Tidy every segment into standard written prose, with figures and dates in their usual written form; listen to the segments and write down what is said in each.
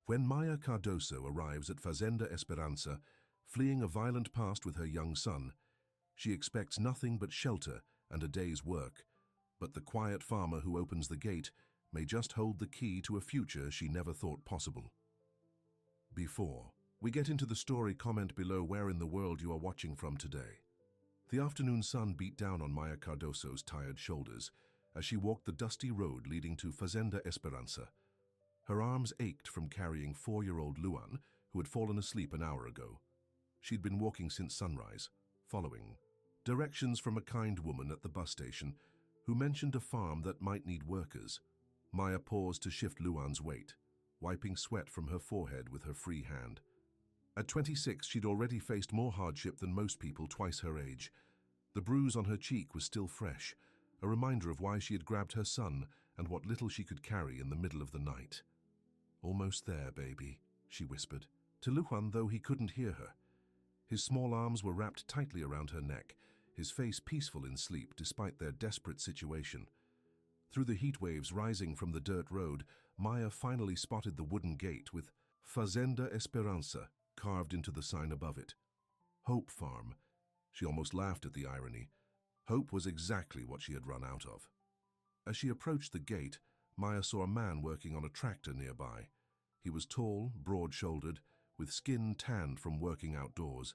When Maya Cardoso arrives at Fazenda Esperanza, fleeing a violent past with her young son, she expects nothing but shelter and a day's work, but the quiet farmer who opens the gate may just hold the key to a future she never thought possible. Before we get into the story, comment below where in the world you are watching from today. The afternoon sun beat down on Maya Cardoso's tired shoulders as she walked the dusty road leading to Fazenda Esperanza. Her arms ached from carrying 4-year-old Luan, who had fallen asleep an hour ago. She'd been walking since sunrise, following directions from a kind woman at the bus station who mentioned a farm that might need workers. Maya paused to shift Luan's weight, wiping sweat from her forehead with her free hand. At 26, she'd already faced more hardship than most people twice her age. The bruise on her cheek was still fresh, a reminder of why she had grabbed her son and what little she could carry in the middle of the night. "Almost there, baby," she whispered, to Luan, though he couldn't hear her. His small arms were wrapped tightly around her neck, his face peaceful in sleep despite their desperate situation. Through the heat waves rising from the dirt road, Maya finally spotted the wooden gate with Fazenda Esperanza carved into the sign above it. Hope Farm. She almost laughed at the irony. Hope was exactly what she had run out of. As she approached the gate, Maya saw a man working on a tractor nearby. He was tall, broad-shouldered, with skin tanned from working outdoors.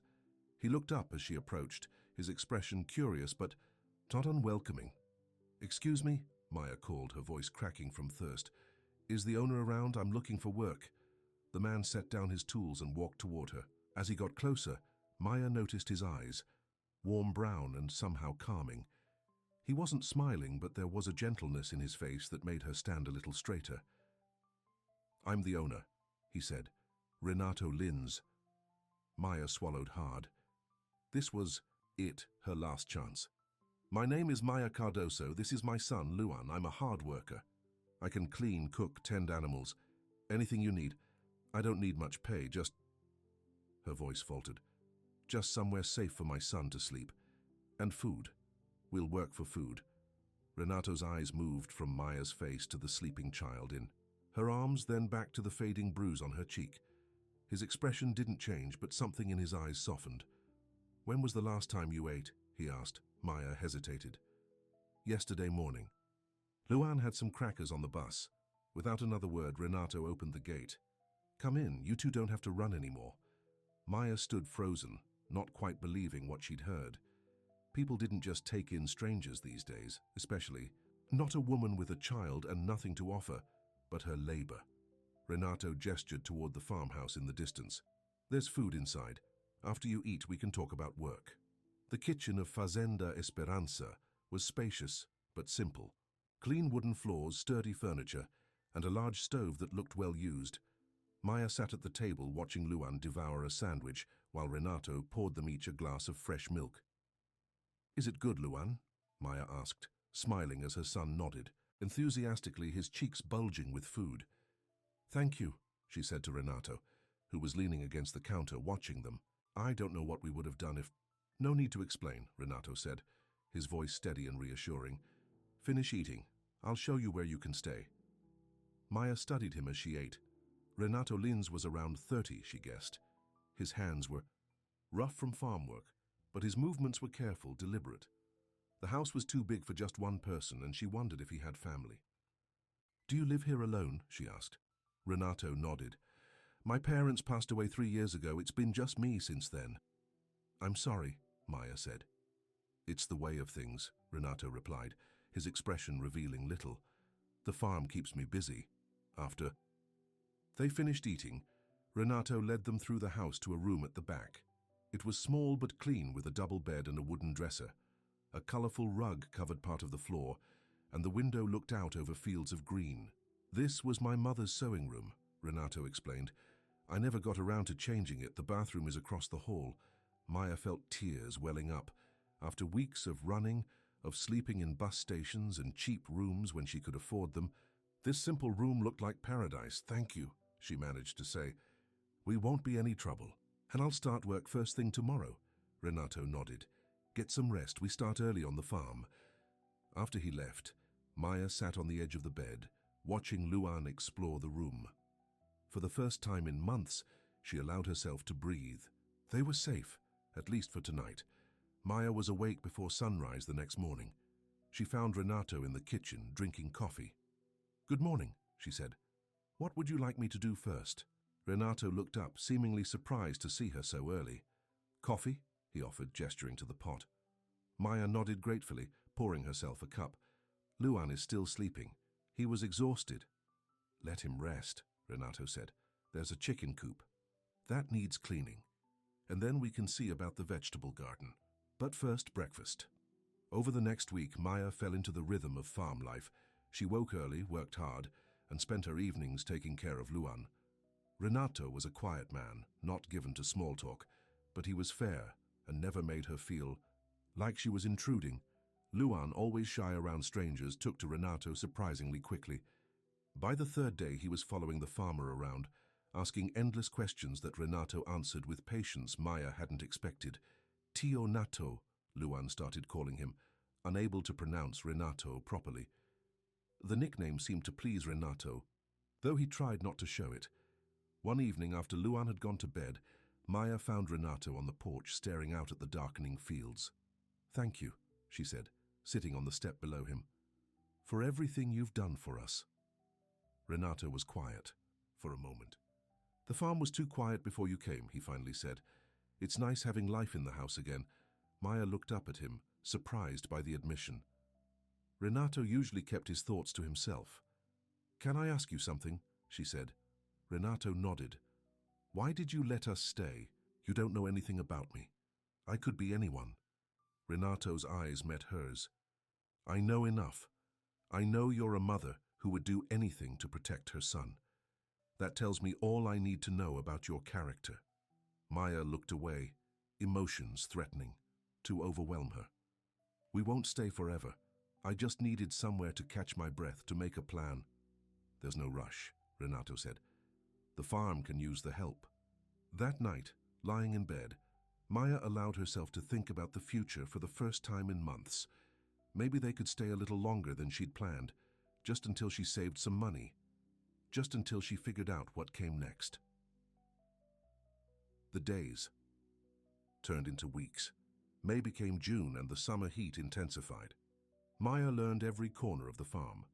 He looked up as she approached, his expression curious but not unwelcoming. "Excuse me," Maya called, her voice cracking from thirst. "Is the owner around? I'm looking for work." The man set down his tools and walked toward her. As he got closer, Maya noticed his eyes, warm brown and somehow calming. He wasn't smiling, but there was a gentleness in his face that made her stand a little straighter. "I'm the owner," he said. "Renato Lins." Maya swallowed hard. This was her last chance. "My name is Maya Cardoso. This is my son, Luan. I'm a hard worker. I can clean, cook, tend animals. Anything you need. I don't need much pay, just—" Her voice faltered. "Just somewhere safe for my son to sleep. And food. We'll work for food." Renato's eyes moved from Maya's face to the sleeping child in her arms, then back to the fading bruise on her cheek. His expression didn't change, but something in his eyes softened. "When was the last time you ate?" he asked. Maya hesitated. "Yesterday morning." Luan had some crackers on the bus. Without another word, Renato opened the gate. "Come in, you two don't have to run anymore." Maya stood frozen, not quite believing what she'd heard. People didn't just take in strangers these days, especially not a woman with a child and nothing to offer, but her labor. Renato gestured toward the farmhouse in the distance. "There's food inside. After you eat, we can talk about work." The kitchen of Fazenda Esperanza was spacious but simple. Clean wooden floors, sturdy furniture, and a large stove that looked well used. Maya sat at the table watching Luan devour a sandwich while Renato poured them each a glass of fresh milk. "Is it good, Luan?" Maya asked, smiling as her son nodded, enthusiastically, his cheeks bulging with food. "Thank you," she said to Renato, who was leaning against the counter watching them. "I don't know what we would have done if—" "No need to explain," Renato said, his voice steady and reassuring. "Finish eating. I'll show you where you can stay." Maya studied him as she ate. Renato Lins was around 30, she guessed. His hands were rough from farm work, but his movements were careful, deliberate. The house was too big for just one person, and she wondered if he had family. "Do you live here alone?" she asked. Renato nodded. "My parents passed away 3 years ago. It's been just me since then." "I'm sorry," Maya said. "It's the way of things," Renato replied, his expression revealing little. "The farm keeps me busy." After they finished eating, Renato led them through the house to a room at the back. It was small but clean, with a double bed and a wooden dresser. A colorful rug covered part of the floor, and the window looked out over fields of green. "This was my mother's sewing room," Renato explained. "I never got around to changing it. The bathroom is across the hall." Maya felt tears welling up. After weeks of running, of sleeping in bus stations and cheap rooms when she could afford them, this simple room looked like paradise. "Thank you," she managed to say. "We won't be any trouble. And I'll start work first thing tomorrow." Renato nodded. "Get some rest. We start early on the farm." After he left, Maya sat on the edge of the bed, watching Luan explore the room. For the first time in months, she allowed herself to breathe. They were safe, at least for tonight. Maya was awake before sunrise the next morning. She found Renato in the kitchen, drinking coffee. "Good morning," she said. "What would you like me to do first?" Renato looked up, seemingly surprised to see her so early. "Coffee?" he offered, gesturing to the pot. Maya nodded gratefully, pouring herself a cup. "Luan is still sleeping. He was exhausted." "Let him rest," Renato said. "There's a chicken coop. That needs cleaning. And then we can see about the vegetable garden. But first, breakfast." Over the next week, Maya fell into the rhythm of farm life. She woke early, worked hard, and spent her evenings taking care of Luan. Renato was a quiet man, not given to small talk, but he was fair and never made her feel like she was intruding. Luan, always shy around strangers, took to Renato surprisingly quickly. By the third day, he was following the farmer around, asking endless questions that Renato answered with patience Maya hadn't expected. "Tio Nato," Luan started calling him, unable to pronounce Renato properly. The nickname seemed to please Renato, though he tried not to show it. One evening, after Luan had gone to bed, Maya found Renato on the porch staring out at the darkening fields. "Thank you," she said, sitting on the step below him, "for everything you've done for us." Renato was quiet for a moment. "The farm was too quiet before you came," he finally said. "It's nice having life in the house again." Maya looked up at him, surprised by the admission. Renato usually kept his thoughts to himself. "Can I ask you something?" she said. Renato nodded. "Why did you let us stay? You don't know anything about me. I could be anyone." Renato's eyes met hers. "I know enough. I know you're a mother who would do anything to protect her son. That tells me all I need to know about your character." Maya looked away, emotions threatening to overwhelm her. "We won't stay forever. I just needed somewhere to catch my breath, to make a plan." "There's no rush," Renato said. "The farm can use the help." That night, lying in bed, Maya allowed herself to think about the future for the first time in months. Maybe they could stay a little longer than she'd planned, just until she saved some money, just until she figured out what came next. The days turned into weeks. May became June and the summer heat intensified. Maya learned every corner of the farm,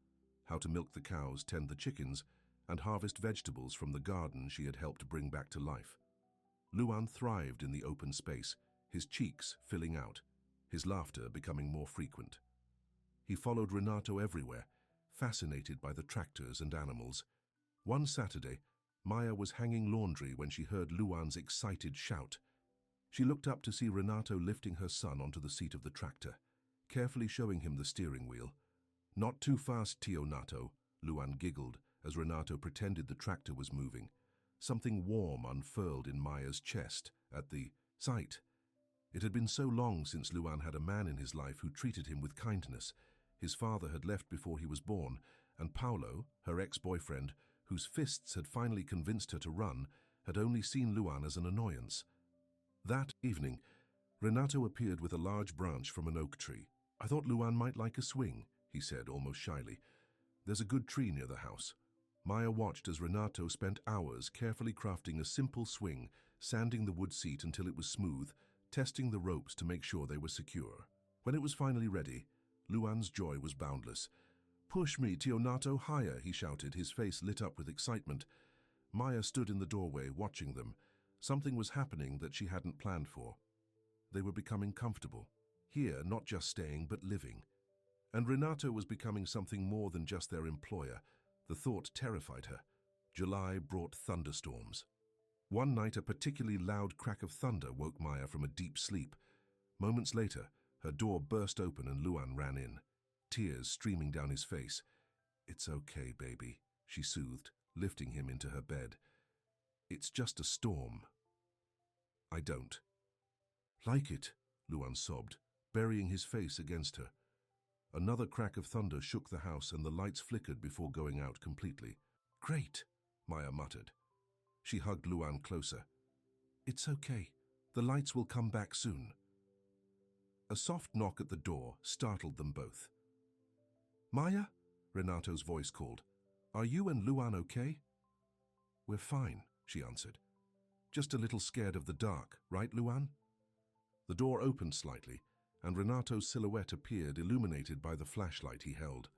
how to milk the cows, tend the chickens, and harvest vegetables from the garden she had helped bring back to life. Luan thrived in the open space, his cheeks filling out, his laughter becoming more frequent. He followed Renato everywhere, fascinated by the tractors and animals. One Saturday, Maya was hanging laundry when she heard Luan's excited shout. She looked up to see Renato lifting her son onto the seat of the tractor, carefully showing him the steering wheel. "Not too fast, Tio Nato," Luan giggled as Renato pretended the tractor was moving. Something warm unfurled in Maya's chest at the sight. It had been so long since Luan had a man in his life who treated him with kindness. His father had left before he was born, and Paulo, her ex-boyfriend, whose fists had finally convinced her to run, had only seen Luan as an annoyance. That evening, Renato appeared with a large branch from an oak tree. "I thought Luan might like a swing," he said almost shyly. "There's a good tree near the house." Maya watched as Renato spent hours carefully crafting a simple swing, sanding the wood seat until it was smooth, testing the ropes to make sure they were secure. When it was finally ready, Luan's joy was boundless. "Push me, Tio Nato, higher," he shouted, his face lit up with excitement. Maya stood in the doorway, watching them. Something was happening that she hadn't planned for. They were becoming comfortable. Here, not just staying, but living. And Renato was becoming something more than just their employer. The thought terrified her. July brought thunderstorms. One night, a particularly loud crack of thunder woke Maya from a deep sleep. Moments later, her door burst open and Luan ran in, tears streaming down his face. "It's okay, baby," she soothed, lifting him into her bed. "It's just a storm." "I don't like it," Luan sobbed, burying his face against her. Another crack of thunder shook the house and the lights flickered before going out completely. "Great," Maya muttered. She hugged Luan closer. "It's okay. The lights will come back soon." A soft knock at the door startled them both. "Maya?" Renato's voice called. "Are you and Luan okay?" We're fine, she answered. Just a little scared of the dark, right, Luan? The door opened slightly, and Renato's silhouette appeared, illuminated by the flashlight he held.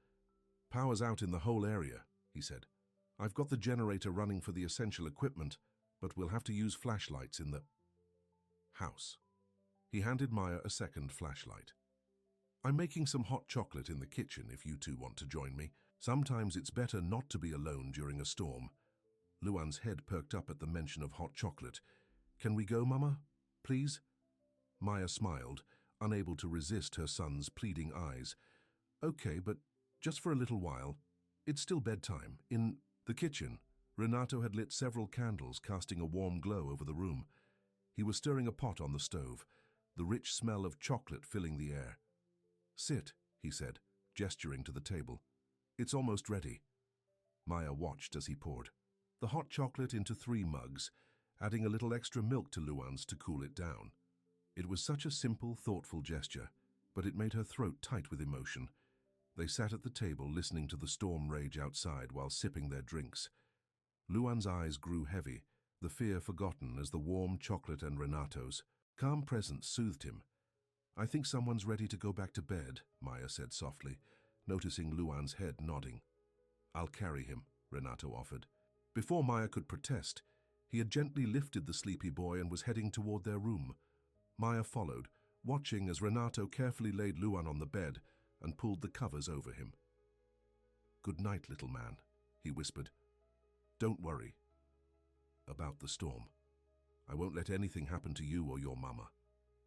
Power's out in the whole area, he said. I've got the generator running for the essential equipment, but we'll have to use flashlights in the house. He handed Maya a second flashlight. I'm making some hot chocolate in the kitchen if you two want to join me. Sometimes it's better not to be alone during a storm. Luan's head perked up at the mention of hot chocolate. Can we go, Mama? Please? Maya smiled, unable to resist her son's pleading eyes. Okay, but just for a little while. It's still bedtime. In the kitchen, Renato had lit several candles, casting a warm glow over the room. He was stirring a pot on the stove, the rich smell of chocolate filling the air. Sit, he said, gesturing to the table. It's almost ready. Maya watched as he poured the hot chocolate into 3 mugs, adding a little extra milk to Luan's to cool it down. It was such a simple, thoughtful gesture, but it made her throat tight with emotion. They sat at the table listening to the storm rage outside while sipping their drinks. Luan's eyes grew heavy, the fear forgotten as the warm chocolate and Renato's calm presence soothed him. I think someone's ready to go back to bed, Maya said softly, noticing Luan's head nodding. I'll carry him, Renato offered. Before Maya could protest, he had gently lifted the sleepy boy and was heading toward their room. Maya followed, watching as Renato carefully laid Luan on the bed and pulled the covers over him. Good night, little man, he whispered. Don't worry about the storm. I won't let anything happen to you or your mama.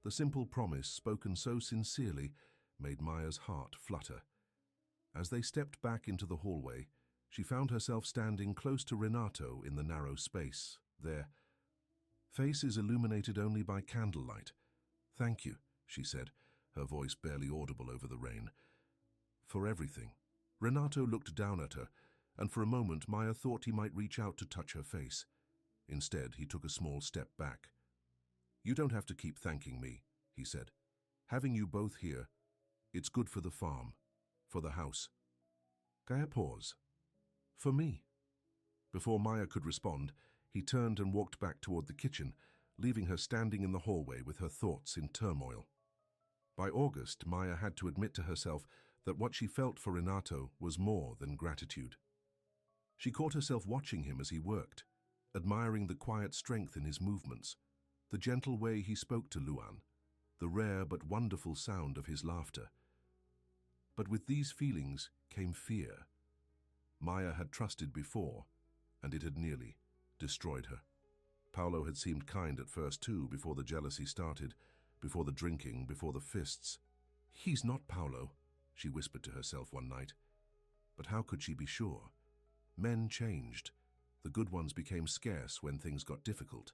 The simple promise, spoken so sincerely, made Maya's heart flutter. As they stepped back into the hallway, she found herself standing close to Renato in the narrow space. Their faces illuminated only by candlelight. Thank you, she said, her voice barely audible over the rain. For everything. Renato looked down at her, and for a moment Maya thought he might reach out to touch her face. Instead, he took a small step back. You don't have to keep thanking me, he said. Having you both here, it's good for the farm, for the house. Gaia pause. For me. Before Maya could respond, he turned and walked back toward the kitchen, leaving her standing in the hallway with her thoughts in turmoil. By August, Maya had to admit to herself that what she felt for Renato was more than gratitude. She caught herself watching him as he worked, admiring the quiet strength in his movements, the gentle way he spoke to Luan, the rare but wonderful sound of his laughter. But with these feelings came fear. Maya had trusted before, and it had nearly destroyed her. Paolo had seemed kind at first too, before the jealousy started, before the drinking, before the fists. He's not Paolo, she whispered to herself one night. But how could she be sure? Men changed. The good ones became scarce when things got difficult.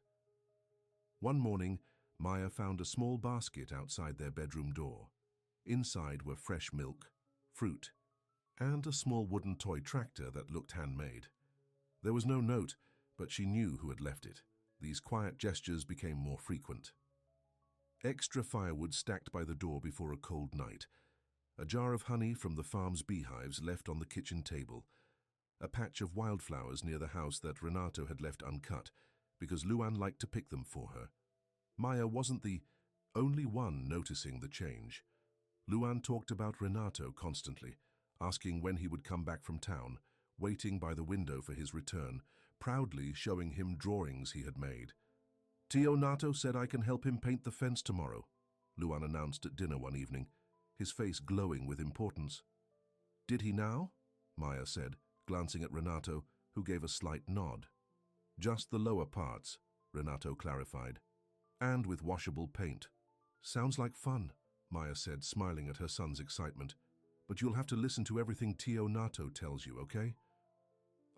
One morning, Maya found a small basket outside their bedroom door. Inside were fresh milk, fruit, and a small wooden toy tractor that looked handmade. There was no note, but she knew who had left it. These quiet gestures became more frequent. Extra firewood stacked by the door before a cold night. A jar of honey from the farm's beehives left on the kitchen table. A patch of wildflowers near the house that Renato had left uncut, because Luan liked to pick them for her. Maya wasn't the only one noticing the change. Luan talked about Renato constantly, asking when he would come back from town, waiting by the window for his return, proudly showing him drawings he had made. Tio Nato said I can help him paint the fence tomorrow, Luan announced at dinner one evening, his face glowing with importance. Did he now? Maya said, glancing at Renato, who gave a slight nod. Just the lower parts, Renato clarified, and with washable paint. Sounds like fun, Maya said, smiling at her son's excitement. But you'll have to listen to everything Tio Nato tells you, okay?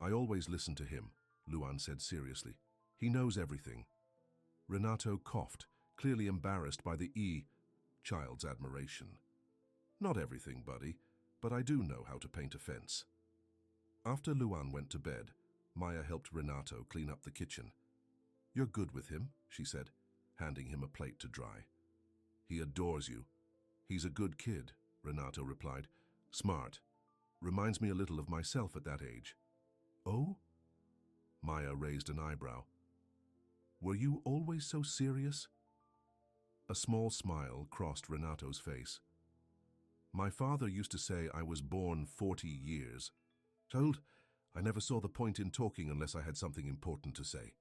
I always listen to him, Luan said seriously. He knows everything. Renato coughed, clearly embarrassed by the child's admiration. Not everything, buddy, but I do know how to paint a fence. After Luan went to bed, Maya helped Renato clean up the kitchen. You're good with him, she said, handing him a plate to dry. He adores you. He's a good kid, Renato replied. Smart. Reminds me a little of myself at that age. Oh? Maya raised an eyebrow. Were you always so serious? A small smile crossed Renato's face. My father used to say I was born 40 years. Told, I never saw the point in talking unless I had something important to say.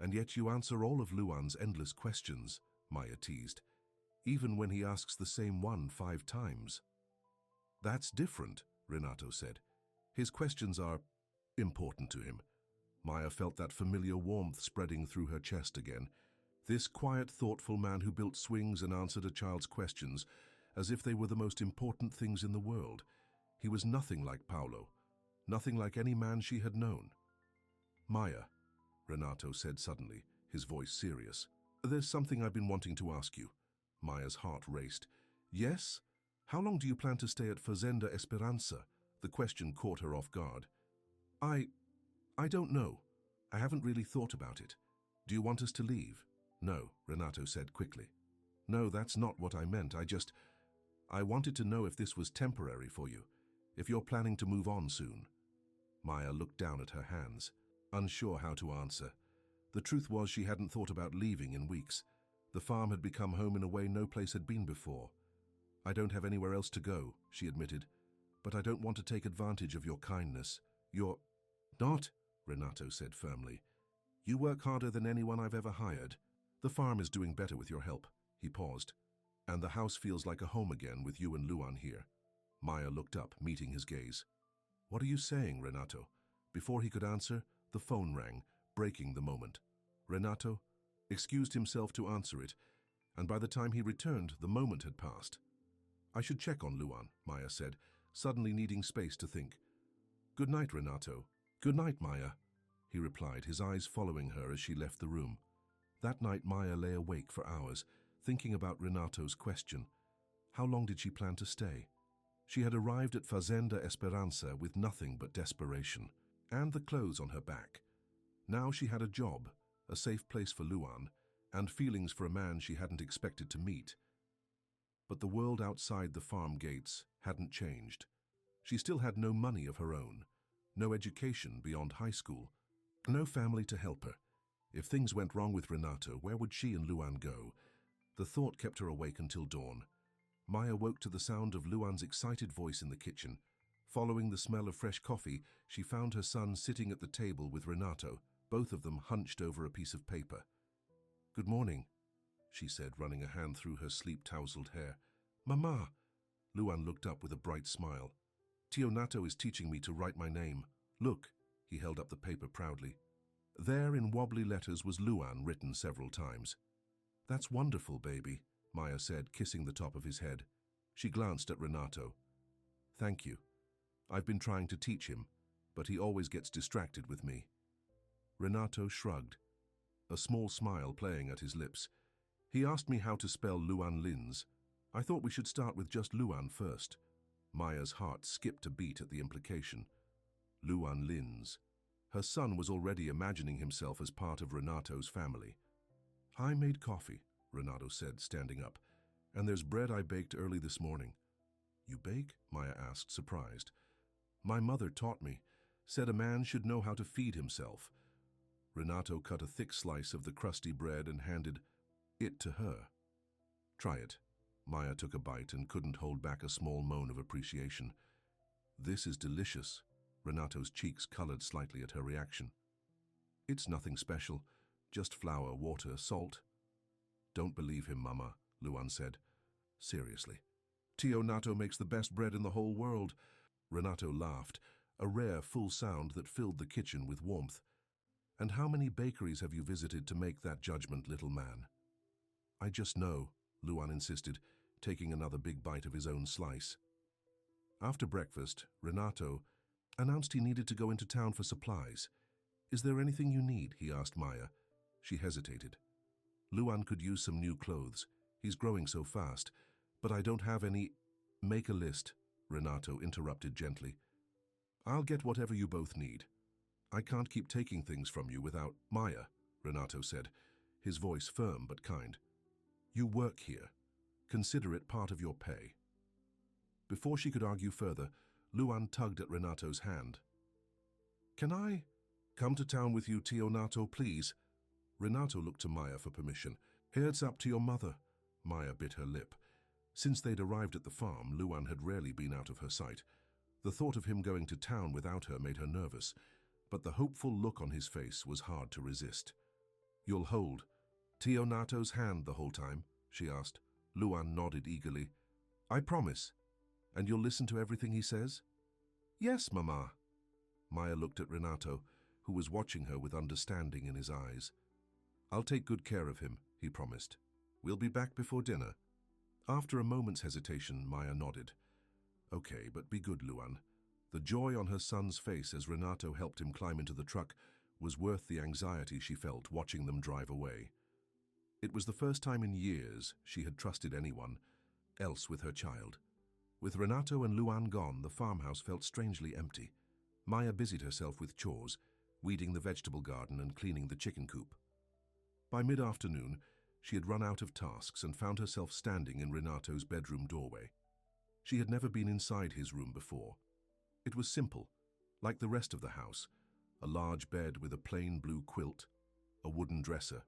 And yet you answer all of Luan's endless questions, Maya teased, even when he asks the same one 5 times. That's different, Renato said. His questions are important to him. Maya felt that familiar warmth spreading through her chest again. This quiet, thoughtful man who built swings and answered a child's questions as if they were the most important things in the world. He was nothing like Paolo, nothing like any man she had known. Maya, Renato said suddenly, his voice serious. There's something I've been wanting to ask you. Maya's heart raced. Yes? How long do you plan to stay at Fazenda Esperanza? The question caught her off guard. I don't know. I haven't really thought about it. Do you want us to leave? No, Renato said quickly. No, that's not what I meant. I wanted to know if this was temporary for you, if you're planning to move on soon. Maya looked down at her hands, unsure how to answer. The truth was she hadn't thought about leaving in weeks. The farm had become home in a way no place had been before. I don't have anywhere else to go, she admitted, but I don't want to take advantage of your kindness. You're not, Renato said firmly. You work harder than anyone I've ever hired. The farm is doing better with your help. He paused. And the house feels like a home again with you and Luan here. Maya looked up, meeting his gaze. What are you saying, Renato? Before he could answer, the phone rang, breaking the moment. Renato excused himself to answer it, and by the time he returned, the moment had passed. I should check on Luan, Maya said, suddenly needing space to think. Good night, Renato. Good night, Maya, he replied, his eyes following her as she left the room. That night, Maya lay awake for hours, thinking about Renato's question. How long did she plan to stay? She had arrived at Fazenda Esperanza with nothing but desperation, and the clothes on her back. Now she had a job, a safe place for Luan, and feelings for a man she hadn't expected to meet. But the world outside the farm gates hadn't changed. She still had no money of her own, no education beyond high school, no family to help her. If things went wrong with Renato, where would she and Luan go? The thought kept her awake until dawn. Maya woke to the sound of Luan's excited voice in the kitchen. Following the smell of fresh coffee, she found her son sitting at the table with Renato, both of them hunched over a piece of paper. Good morning, she said, running a hand through her sleep-tousled hair. Mama! Luan looked up with a bright smile. Tio Nato is teaching me to write my name. Look, he held up the paper proudly. There in wobbly letters was Luan written several times. That's wonderful, baby, Maya said, kissing the top of his head. She glanced at Renato. Thank you. I've been trying to teach him, but he always gets distracted with me. Renato shrugged, a small smile playing at his lips. He asked me how to spell Luan Lins. I thought we should start with just Luan first. Maya's heart skipped a beat at the implication. Luan Lins. Her son was already imagining himself as part of Renato's family. I made coffee, Renato said, standing up, and there's bread I baked early this morning. You bake? Maya asked, surprised. My mother taught me, said a man should know how to feed himself. Renato cut a thick slice of the crusty bread and handed it to her. Try it. Maya took a bite and couldn't hold back a small moan of appreciation. This is delicious. Renato's cheeks colored slightly at her reaction. It's nothing special, just flour, water, salt. Don't believe him, Mama, Luan said. Seriously. Tio Nato makes the best bread in the whole world. Renato laughed, a rare, full sound that filled the kitchen with warmth. And how many bakeries have you visited to make that judgment, little man? I just know, Luan insisted, taking another big bite of his own slice. After breakfast, Renato announced he needed to go into town for supplies. Is there anything you need? He asked Maya. She hesitated. Luan could use some new clothes. He's growing so fast. But I don't have any. Make a list, Renato interrupted gently. I'll get whatever you both need. I can't keep taking things from you without Maya, Renato said, his voice firm but kind. You work here. Consider it part of your pay. Before she could argue further, Luan tugged at Renato's hand. Can I Come to town with you, Teonato, please. Renato looked to Maya for permission. Heads up to your mother. Maya bit her lip. Since they'd arrived at the farm, Luan had rarely been out of her sight. The thought of him going to town without her made her nervous, but the hopeful look on his face was hard to resist. You'll hold Teonato's hand the whole time? She asked. Luan nodded eagerly. I promise. And you'll listen to everything he says? Yes, Mama. Maya looked at Renato, who was watching her with understanding in his eyes. I'll take good care of him, he promised. We'll be back before dinner. After a moment's hesitation, Maya nodded. Okay, but be good, Luan. The joy on her son's face as Renato helped him climb into the truck was worth the anxiety she felt watching them drive away. It was the first time in years she had trusted anyone else with her child. With Renato and Luan gone, the farmhouse felt strangely empty. Maya busied herself with chores, weeding the vegetable garden and cleaning the chicken coop. By mid-afternoon, she had run out of tasks and found herself standing in Renato's bedroom doorway. She had never been inside his room before. It was simple, like the rest of the house, a large bed with a plain blue quilt, a wooden dresser,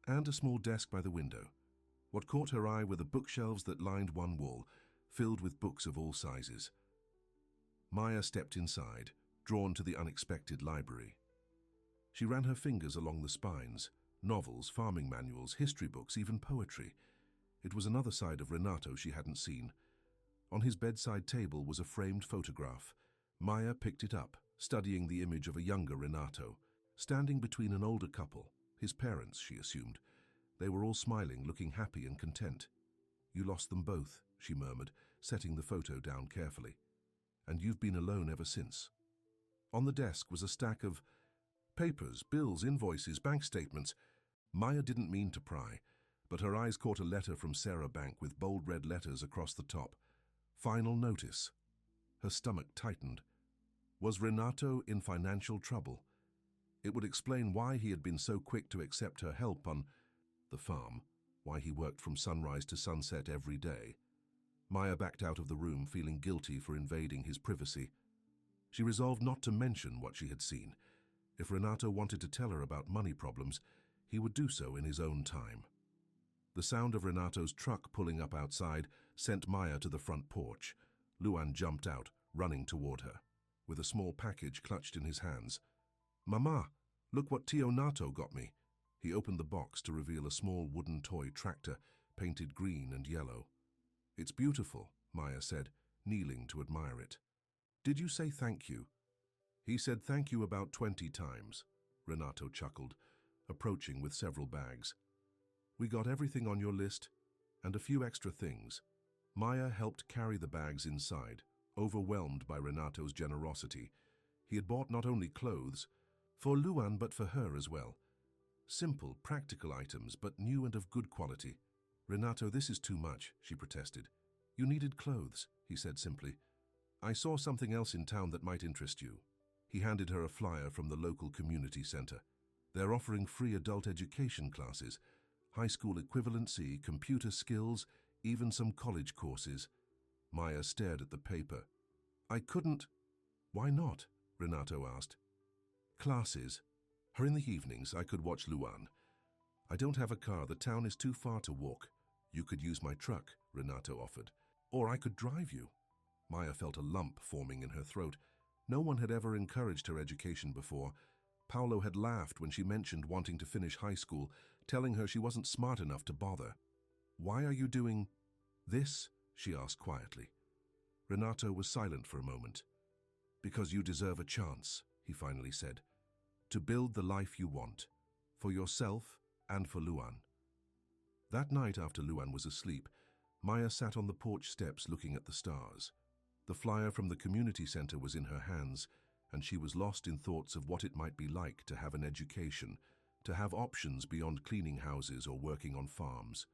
and a small desk by the window. What caught her eye were the bookshelves that lined one wall, filled with books of all sizes. Maya stepped inside, drawn to the unexpected library. She ran her fingers along the spines, novels, farming manuals, history books, even poetry. It was another side of Renato she hadn't seen. On his bedside table was a framed photograph. Maya picked it up, studying the image of a younger Renato, standing between an older couple, his parents, she assumed. They were all smiling, looking happy and content. You lost them both, she murmured, setting the photo down carefully. And you've been alone ever since. On the desk was a stack of papers, bills, invoices, bank statements. Maya didn't mean to pry, but her eyes caught a letter from Sarah Bank with bold red letters across the top. Final notice. Her stomach tightened. Was Renato in financial trouble? It would explain why he had been so quick to accept her help on the farm, why he worked from sunrise to sunset every day. Maya backed out of the room, feeling guilty for invading his privacy. She resolved not to mention what she had seen. If Renato wanted to tell her about money problems, he would do so in his own time. The sound of Renato's truck pulling up outside sent Maya to the front porch. Luan jumped out, running toward her, with a small package clutched in his hands. Mama, look what Teonato got me. He opened the box to reveal a small wooden toy tractor, painted green and yellow. It's beautiful, Maya said, kneeling to admire it. Did you say thank you? He said thank you about 20 times, Renato chuckled, approaching with several bags. We got everything on your list, and a few extra things. Maya helped carry the bags inside, overwhelmed by Renato's generosity. He had bought not only clothes, for Luan but for her as well. Simple, practical items, but new and of good quality. Renato, this is too much, she protested. You needed clothes, he said simply. I saw something else in town that might interest you. He handed her a flyer from the local community center. They're offering free adult education classes, high school equivalency, computer skills, even some college courses. Maya stared at the paper. I couldn't. Why not? Renato asked. Classes. Her in the evenings, I could watch Luan. I don't have a car. The town is too far to walk. You could use my truck, Renato offered. Or I could drive you. Maya felt a lump forming in her throat. No one had ever encouraged her education before. Paolo had laughed when she mentioned wanting to finish high school, telling her she wasn't smart enough to bother. Why are you doing this? She asked quietly. Renato was silent for a moment. Because you deserve a chance, he finally said. To build the life you want, for yourself and for Luan. That night after Luan was asleep, Maya sat on the porch steps looking at the stars. The flyer from the community center was in her hands, and she was lost in thoughts of what it might be like to have an education, to have options beyond cleaning houses or working on farms.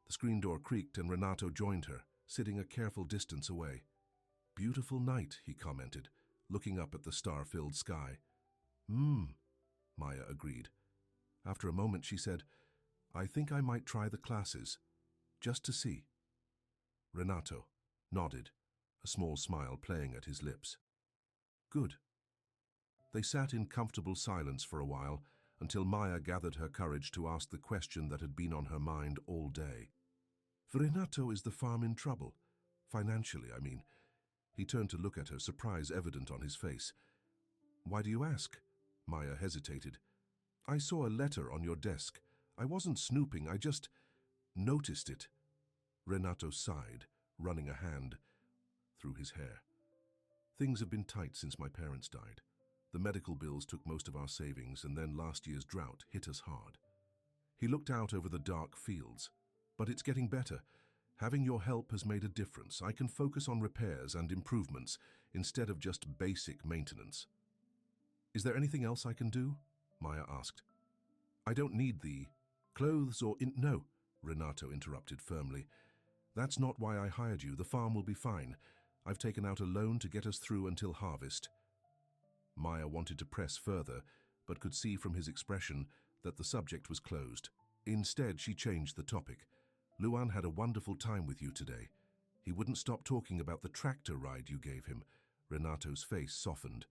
The screen door creaked and Renato joined her, sitting a careful distance away. Beautiful night, he commented, looking up at the star-filled sky. Maya agreed. After a moment she said, I think I might try the classes, just to see. Renato nodded, a small smile playing at his lips. Good. They sat in comfortable silence for a while, until Maya gathered her courage to ask the question that had been on her mind all day. "For Renato, is the farm in trouble? Financially, I mean." He turned to look at her, surprise evident on his face. "Why do you ask?" Maya hesitated. "I saw a letter on your desk. I wasn't snooping, I just noticed it." Renato sighed, running a hand through his hair. "Things have been tight since my parents died. The medical bills took most of our savings, and then last year's drought hit us hard." He looked out over the dark fields. "But it's getting better. Having your help has made a difference. I can focus on repairs and improvements instead of just basic maintenance." "Is there anything else I can do?" Maya asked. "I don't need the clothes or no," Renato interrupted firmly. "That's not why I hired you. The farm will be fine. I've taken out a loan to get us through until harvest." Maya wanted to press further, but could see from his expression that the subject was closed. Instead, she changed the topic. "Luan had a wonderful time with you today. He wouldn't stop talking about the tractor ride you gave him." Renato's face softened.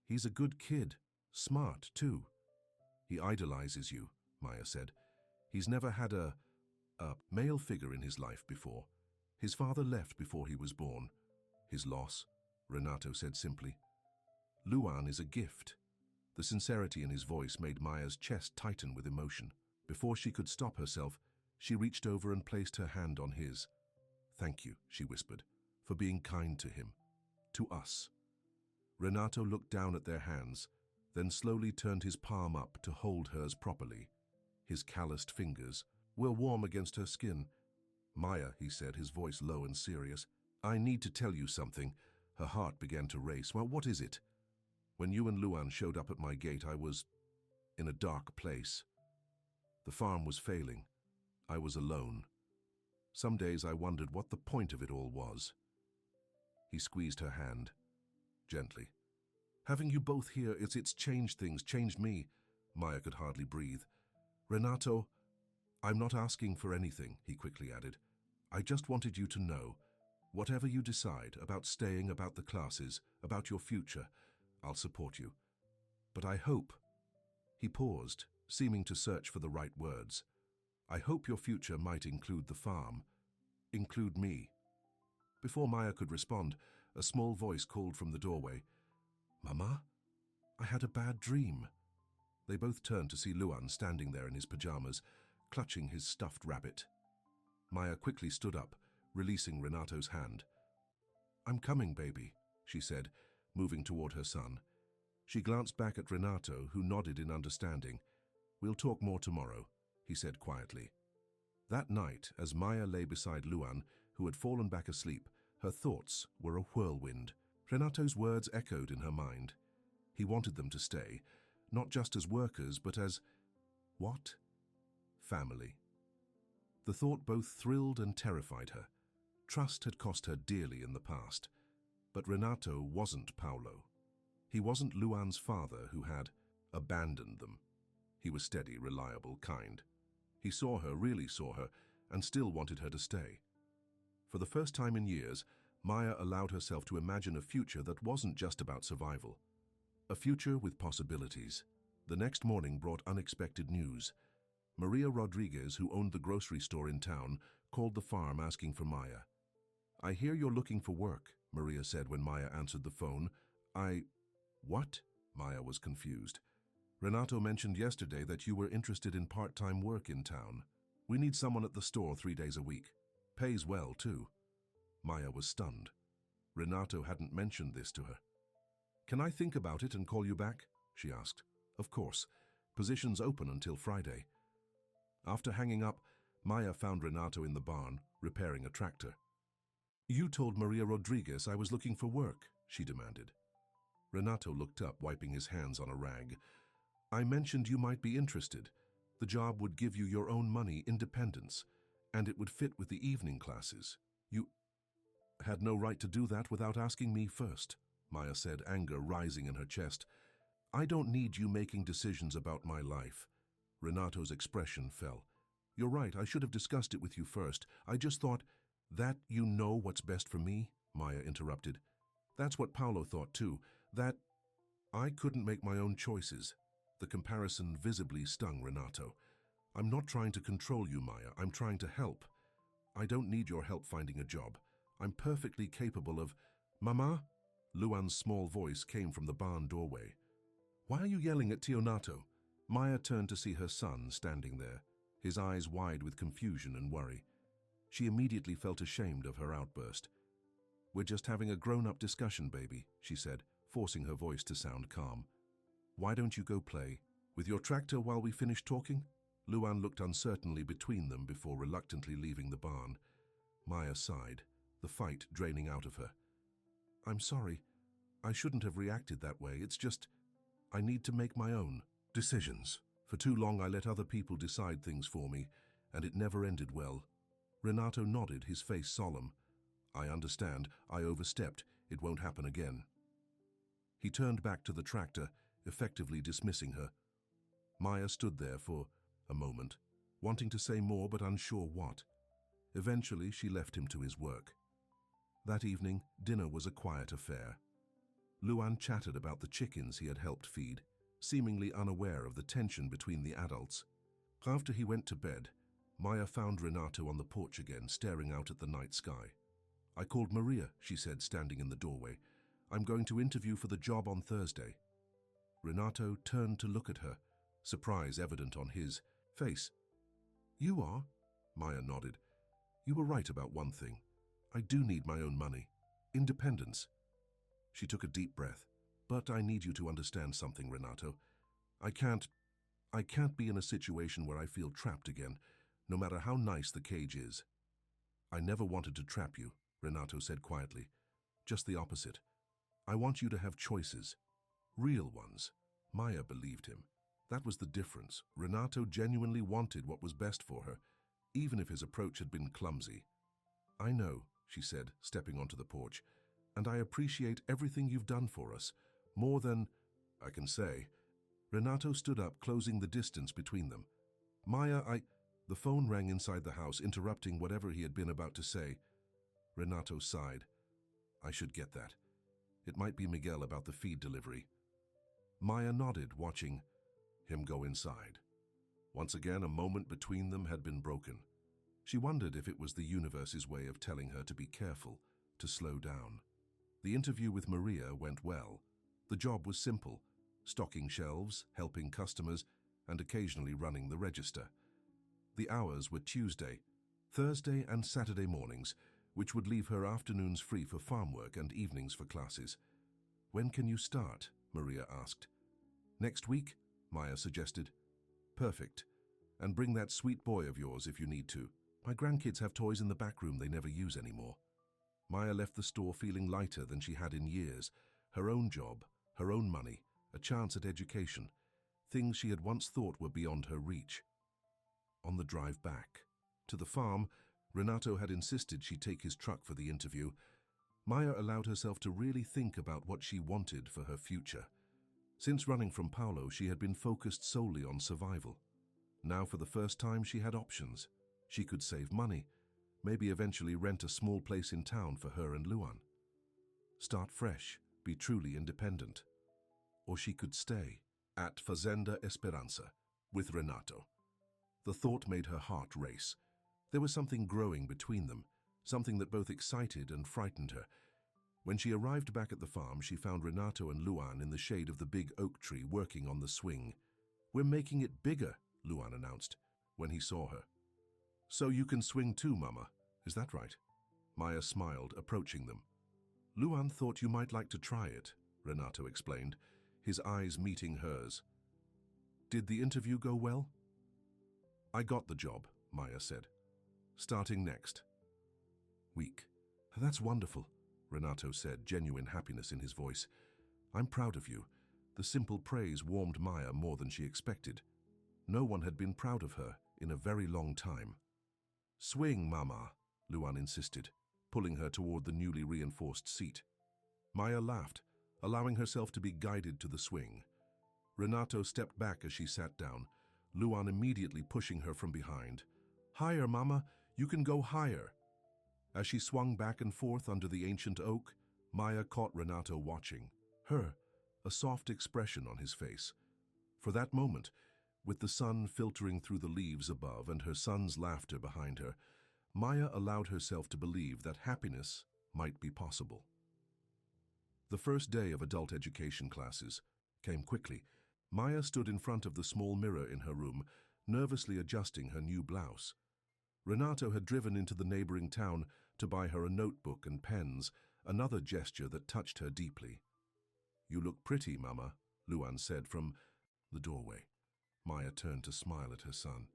"He's a good kid, smart too." "He idolizes you," Maya said. "He's never had a male figure in his life before. His father left before he was born." "His loss," Renato said simply. "Luan is a gift." The sincerity in his voice made Maya's chest tighten with emotion. Before she could stop herself, she reached over and placed her hand on his. "Thank you," she whispered, "for being kind to him. To us." Renato looked down at their hands, then slowly turned his palm up to hold hers properly. His calloused fingers were warm against her skin. "Maya," he said, his voice low and serious, "I need to tell you something." Her heart began to race. "Well, what is it?" "When you and Luan showed up at my gate, I was in a dark place. The farm was failing. I was alone. Some days I wondered what the point of it all was." He squeezed her hand, gently. "Having you both here, it's changed things, changed me." Maya could hardly breathe. "Renato, I'm not asking for anything," he quickly added. "I just wanted you to know, whatever you decide about staying, about the classes, about your future, I'll support you. But I hope—" He paused, seeming to search for the right words. "I hope your future might include the farm. Include me." Before Maya could respond, a small voice called from the doorway, "Mama, I had a bad dream." They both turned to see Luan standing there in his pajamas, clutching his stuffed rabbit. Maya quickly stood up, releasing Renato's hand. "I'm coming, baby," she said, moving toward her son. She glanced back at Renato, who nodded in understanding. "We'll talk more tomorrow," he said quietly. That night, as Maya lay beside Luan, who had fallen back asleep, her thoughts were a whirlwind. Renato's words echoed in her mind. He wanted them to stay, not just as workers, but as... what? Family. The thought both thrilled and terrified her. Trust had cost her dearly in the past. But Renato wasn't Paulo. He wasn't Luan's father who had abandoned them. He was steady, reliable, kind. He saw her, really saw her, and still wanted her to stay. For the first time in years, Maya allowed herself to imagine a future that wasn't just about survival. A future with possibilities. The next morning brought unexpected news. Maria Rodriguez, who owned the grocery store in town, called the farm asking for Maya. "I hear you're looking for work," Maria said when Maya answered the phone. What?" Maya was confused. "Renato mentioned yesterday that you were interested in part-time work in town. We need someone at the store 3 days a week. Pays well, too." Maya was stunned. Renato hadn't mentioned this to her. "Can I think about it and call you back?" she asked. "Of course. Positions open until Friday." After hanging up, Maya found Renato in the barn, repairing a tractor. "You told Maria Rodriguez I was looking for work," she demanded. Renato looked up, wiping his hands on a rag. "I mentioned you might be interested. The job would give you your own money, independence, and it would fit with the evening classes. You had no right to do that without asking me first," Maya said, anger rising in her chest. "I don't need you making decisions about my life." Renato's expression fell. "You're right, I should have discussed it with you first. I just thought that you know what's best for me," Maya interrupted. "That's what Paulo thought too. That I couldn't make my own choices. The comparison visibly stung Renato. I'm not trying to control you, Maya. I'm trying to help. I don't need your help finding a job. I'm perfectly capable of... Mama? Luan's small voice came from the barn doorway. Why are you yelling at Tionato? Maya turned to see her son standing there, his eyes wide with confusion and worry. She immediately felt ashamed of her outburst. We're just having a grown-up discussion, baby, she said, forcing her voice to sound calm. Why don't you go play with your tractor while we finish talking? Luan looked uncertainly between them before reluctantly leaving the barn. Maya sighed, the fight draining out of her. I'm sorry. I shouldn't have reacted that way. It's just, I need to make my own decisions. For too long I let other people decide things for me, and it never ended well. Renato nodded, his face solemn. I understand. I overstepped. It won't happen again. He turned back to the tractor, effectively dismissing her. Maya stood there for a moment, wanting to say more but unsure what. Eventually, she left him to his work. That evening, dinner was a quiet affair. Luan chatted about the chickens he had helped feed, seemingly unaware of the tension between the adults. After he went to bed, Maya found Renato on the porch again, staring out at the night sky. I called Maria, she said, standing in the doorway. I'm going to interview for the job on Thursday. Renato turned to look at her, surprise evident on his face. You are? Maya nodded. You were right about one thing. I do need my own money. Independence. She took a deep breath. But I need you to understand something, Renato. I can't be in a situation where I feel trapped again, no matter how nice the cage is. I never wanted to trap you, Renato said quietly. Just the opposite. I want you to have choices. Real ones. Maya believed him. That was the difference. Renato genuinely wanted what was best for her, even if his approach had been clumsy. I know, she said, stepping onto the porch, and I appreciate everything you've done for us, more than I can say. Renato stood up, closing the distance between them. Maya, The phone rang inside the house, interrupting whatever he had been about to say. Renato sighed. I should get that. It might be Miguel about the feed delivery. Maya nodded, watching him go inside. Once again, a moment between them had been broken. She wondered if it was the universe's way of telling her to be careful, to slow down. The interview with Maria went well. The job was simple, stocking shelves, helping customers, and occasionally running the register. The hours were Tuesday, Thursday, and Saturday mornings, which would leave her afternoons free for farm work and evenings for classes. When can you start? Maria asked. Next week, Maya suggested. Perfect. And bring that sweet boy of yours if you need to. My grandkids have toys in the back room they never use anymore. Maya left the store feeling lighter than she had in years. Her own job, her own money, a chance at education, things she had once thought were beyond her reach. On the drive back to the farm, Renato had insisted she take his truck for the interview. Maya allowed herself to really think about what she wanted for her future. Since running from Paulo, she had been focused solely on survival. Now, for the first time, she had options. She could save money, maybe eventually rent a small place in town for her and Luan. Start fresh, be truly independent. Or she could stay at Fazenda Esperanza with Renato. The thought made her heart race. There was something growing between them, something that both excited and frightened her. When she arrived back at the farm, she found Renato and Luan in the shade of the big oak tree working on the swing. We're making it bigger, Luan announced when he saw her. So you can swing too, Mama. Is that right? Maya smiled, approaching them. Luan thought you might like to try it, Renato explained, his eyes meeting hers. Did the interview go well? I got the job, Maya said. Starting next week. That's wonderful, Renato said, genuine happiness in his voice. I'm proud of you. The simple praise warmed Maya more than she expected. No one had been proud of her in a very long time. Swing, Mama, Luan insisted, pulling her toward the newly reinforced seat. Maya laughed, allowing herself to be guided to the swing. Renato stepped back as she sat down, Luan immediately pushing her from behind. Higher, Mama, you can go higher. As she swung back and forth under the ancient oak, Maya caught Renato watching. Her, a soft expression on his face. For that moment, with the sun filtering through the leaves above and her son's laughter behind her, Maya allowed herself to believe that happiness might be possible. The first day of adult education classes came quickly. Maya stood in front of the small mirror in her room, nervously adjusting her new blouse. Renato had driven into the neighboring town to buy her a notebook and pens, another gesture that touched her deeply. "You look pretty, Mama," Luan said from the doorway. Maya turned to smile at her son.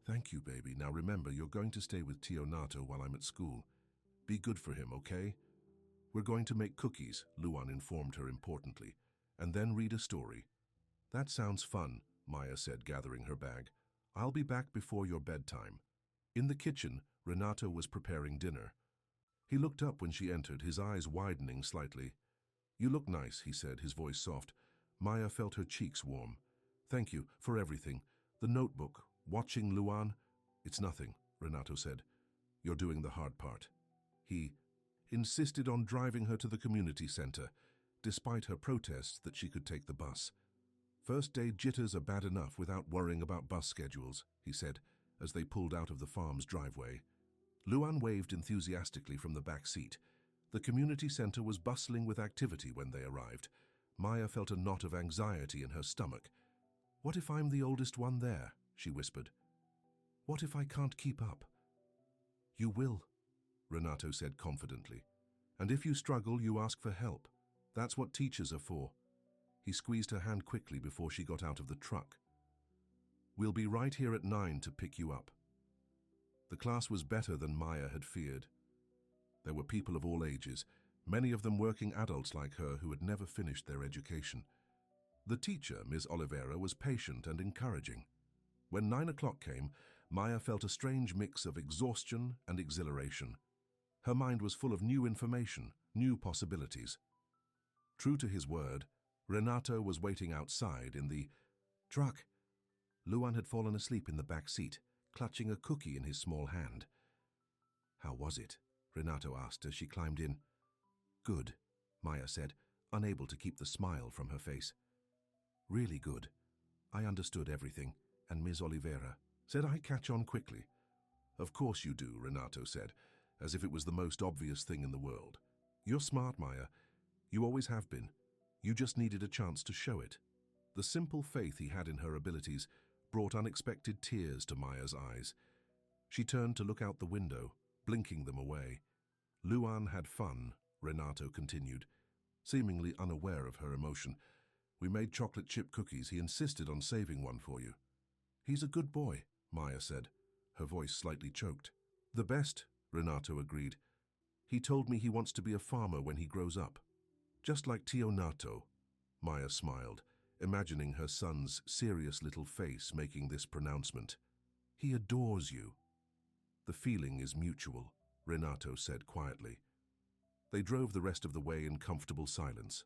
"Thank you, baby. Now remember, you're going to stay with Teonato while I'm at school. Be good for him, okay? We're going to make cookies," Luan informed her importantly, "and then read a story." "That sounds fun," Maya said, gathering her bag. "I'll be back before your bedtime." In the kitchen, Renato was preparing dinner. He looked up when she entered, his eyes widening slightly. "You look nice," he said, his voice soft. Maya felt her cheeks warm. "Thank you for everything. The notebook, watching Luan." "It's nothing," Renato said. "You're doing the hard part." He insisted on driving her to the community center, despite her protests that she could take the bus. "First day jitters are bad enough without worrying about bus schedules," he said, as they pulled out of the farm's driveway. Luan waved enthusiastically from the back seat. The community center was bustling with activity when they arrived. Maya felt a knot of anxiety in her stomach. "What if I'm the oldest one there?" she whispered. "What if I can't keep up?" "You will," Renato said confidently. "And if you struggle, you ask for help. That's what teachers are for." He squeezed her hand quickly before she got out of the truck. "We'll be right here at 9 to pick you up." The class was better than Maya had feared. There were people of all ages, many of them working adults like her who had never finished their education. The teacher, Ms. Oliveira, was patient and encouraging. When 9 o'clock came, Maya felt a strange mix of exhaustion and exhilaration. Her mind was full of new information, new possibilities. True to his word, Renato was waiting outside in the truck. Luan had fallen asleep in the back seat, clutching a cookie in his small hand. "How was it?" Renato asked as she climbed in. "Good," Maya said, unable to keep the smile from her face. "Really good. I understood everything, and Ms. Oliveira said I catch on quickly." "Of course you do," Renato said, as if it was the most obvious thing in the world. "You're smart, Maya. You always have been. You just needed a chance to show it." The simple faith he had in her abilities brought unexpected tears to Maya's eyes. She turned to look out the window, blinking them away. "Luan had fun," Renato continued, seemingly unaware of her emotion. "We made chocolate chip cookies. He insisted on saving one for you." "He's a good boy," Maya said, her voice slightly choked. "The best," Renato agreed. "He told me he wants to be a farmer when he grows up." "Just like Teonato," Maya smiled, imagining her son's serious little face making this pronouncement. "He adores you." "The feeling is mutual," Renato said quietly. They drove the rest of the way in comfortable silence.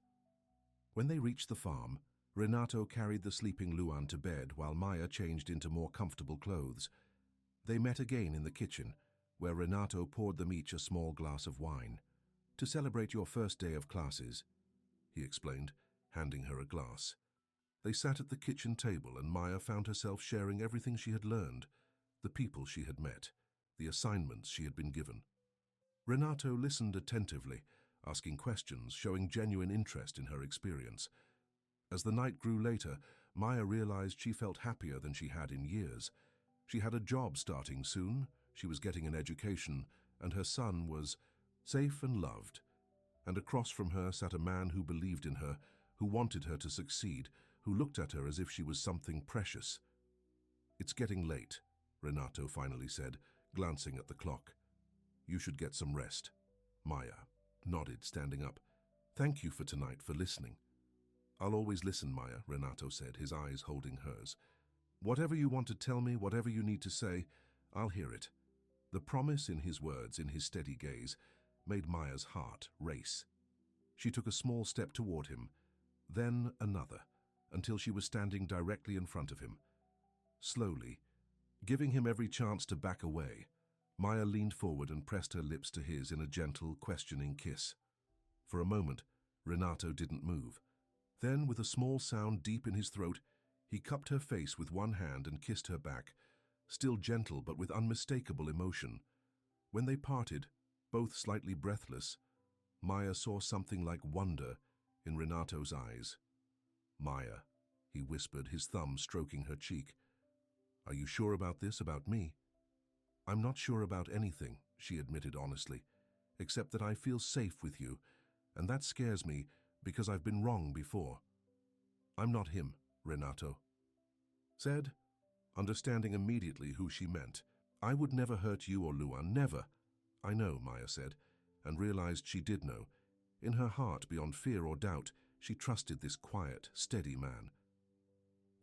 When they reached the farm, Renato carried the sleeping Luan to bed while Maya changed into more comfortable clothes. They met again in the kitchen, where Renato poured them each a small glass of wine. "To celebrate your first day of classes," he explained, handing her a glass. They sat at the kitchen table and Maya found herself sharing everything she had learned, the people she had met, the assignments she had been given. Renato listened attentively, asking questions, showing genuine interest in her experience. As the night grew later, Maya realized she felt happier than she had in years. She had a job starting soon, she was getting an education, and her son was safe and loved. And across from her sat a man who believed in her, who wanted her to succeed, who looked at her as if she was something precious. "It's getting late," Renato finally said, glancing at the clock. "You should get some rest." Maya nodded, standing up. "Thank you for tonight, for listening." "I'll always listen, Maya," Renato said, his eyes holding hers. "Whatever you want to tell me, whatever you need to say, I'll hear it." The promise in his words, in his steady gaze, made Maya's heart race. She took a small step toward him, then another, until she was standing directly in front of him. Slowly, giving him every chance to back away, Maya leaned forward and pressed her lips to his in a gentle, questioning kiss. For a moment, Renato didn't move. Then, with a small sound deep in his throat, he cupped her face with one hand and kissed her back, still gentle but with unmistakable emotion. When they parted, both slightly breathless, Maya saw something like wonder in Renato's eyes. "Maya," he whispered, his thumb stroking her cheek. "Are you sure about this, about me?" "I'm not sure about anything," she admitted honestly, "except that I feel safe with you, and that scares me because I've been wrong before." "I'm not him," Renato said, understanding immediately who she meant. "I would never hurt you or Luan, never." "I know," Maya said, and realized she did know. In her heart, beyond fear or doubt, she trusted this quiet, steady man.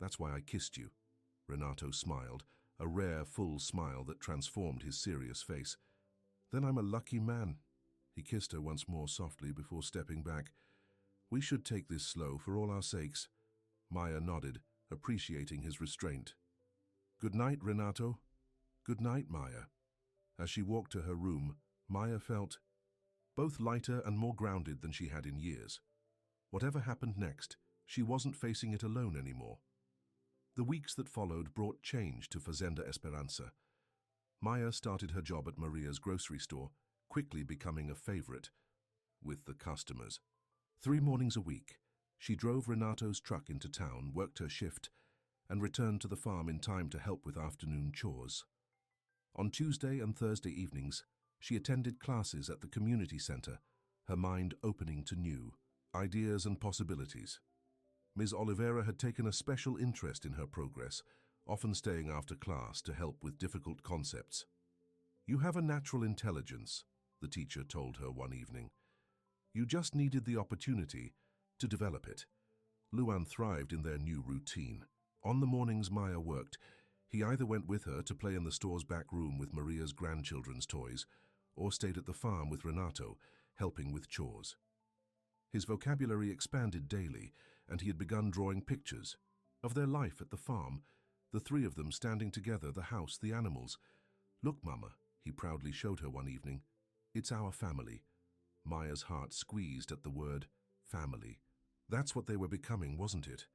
"That's why I kissed you." Renato smiled, a rare, full smile that transformed his serious face. "Then I'm a lucky man." He kissed her once more softly before stepping back. "We should take this slow for all our sakes." Maya nodded, appreciating his restraint. "Good night, Renato." "Good night, Maya." As she walked to her room, Maya felt both lighter and more grounded than she had in years. Whatever happened next, she wasn't facing it alone anymore. The weeks that followed brought change to Fazenda Esperanza. Maya started her job at Maria's grocery store, quickly becoming a favorite with the customers. 3 mornings a week, she drove Renato's truck into town, worked her shift, and returned to the farm in time to help with afternoon chores. On Tuesday and Thursday evenings, she attended classes at the community center, her mind opening to new ideas and possibilities. Ms. Oliveira had taken a special interest in her progress, often staying after class to help with difficult concepts. "You have a natural intelligence," the teacher told her one evening. "You just needed the opportunity to develop it." Luan thrived in their new routine. On the mornings Maya worked, he either went with her to play in the store's back room with Maria's grandchildren's toys, or stayed at the farm with Renato, helping with chores. His vocabulary expanded daily, and he had begun drawing pictures of their life at the farm, the 3 of them standing together, the house, the animals. "Look, Mama," he proudly showed her one evening. "It's our family." Maya's heart squeezed at the word family. That's what they were becoming, wasn't it?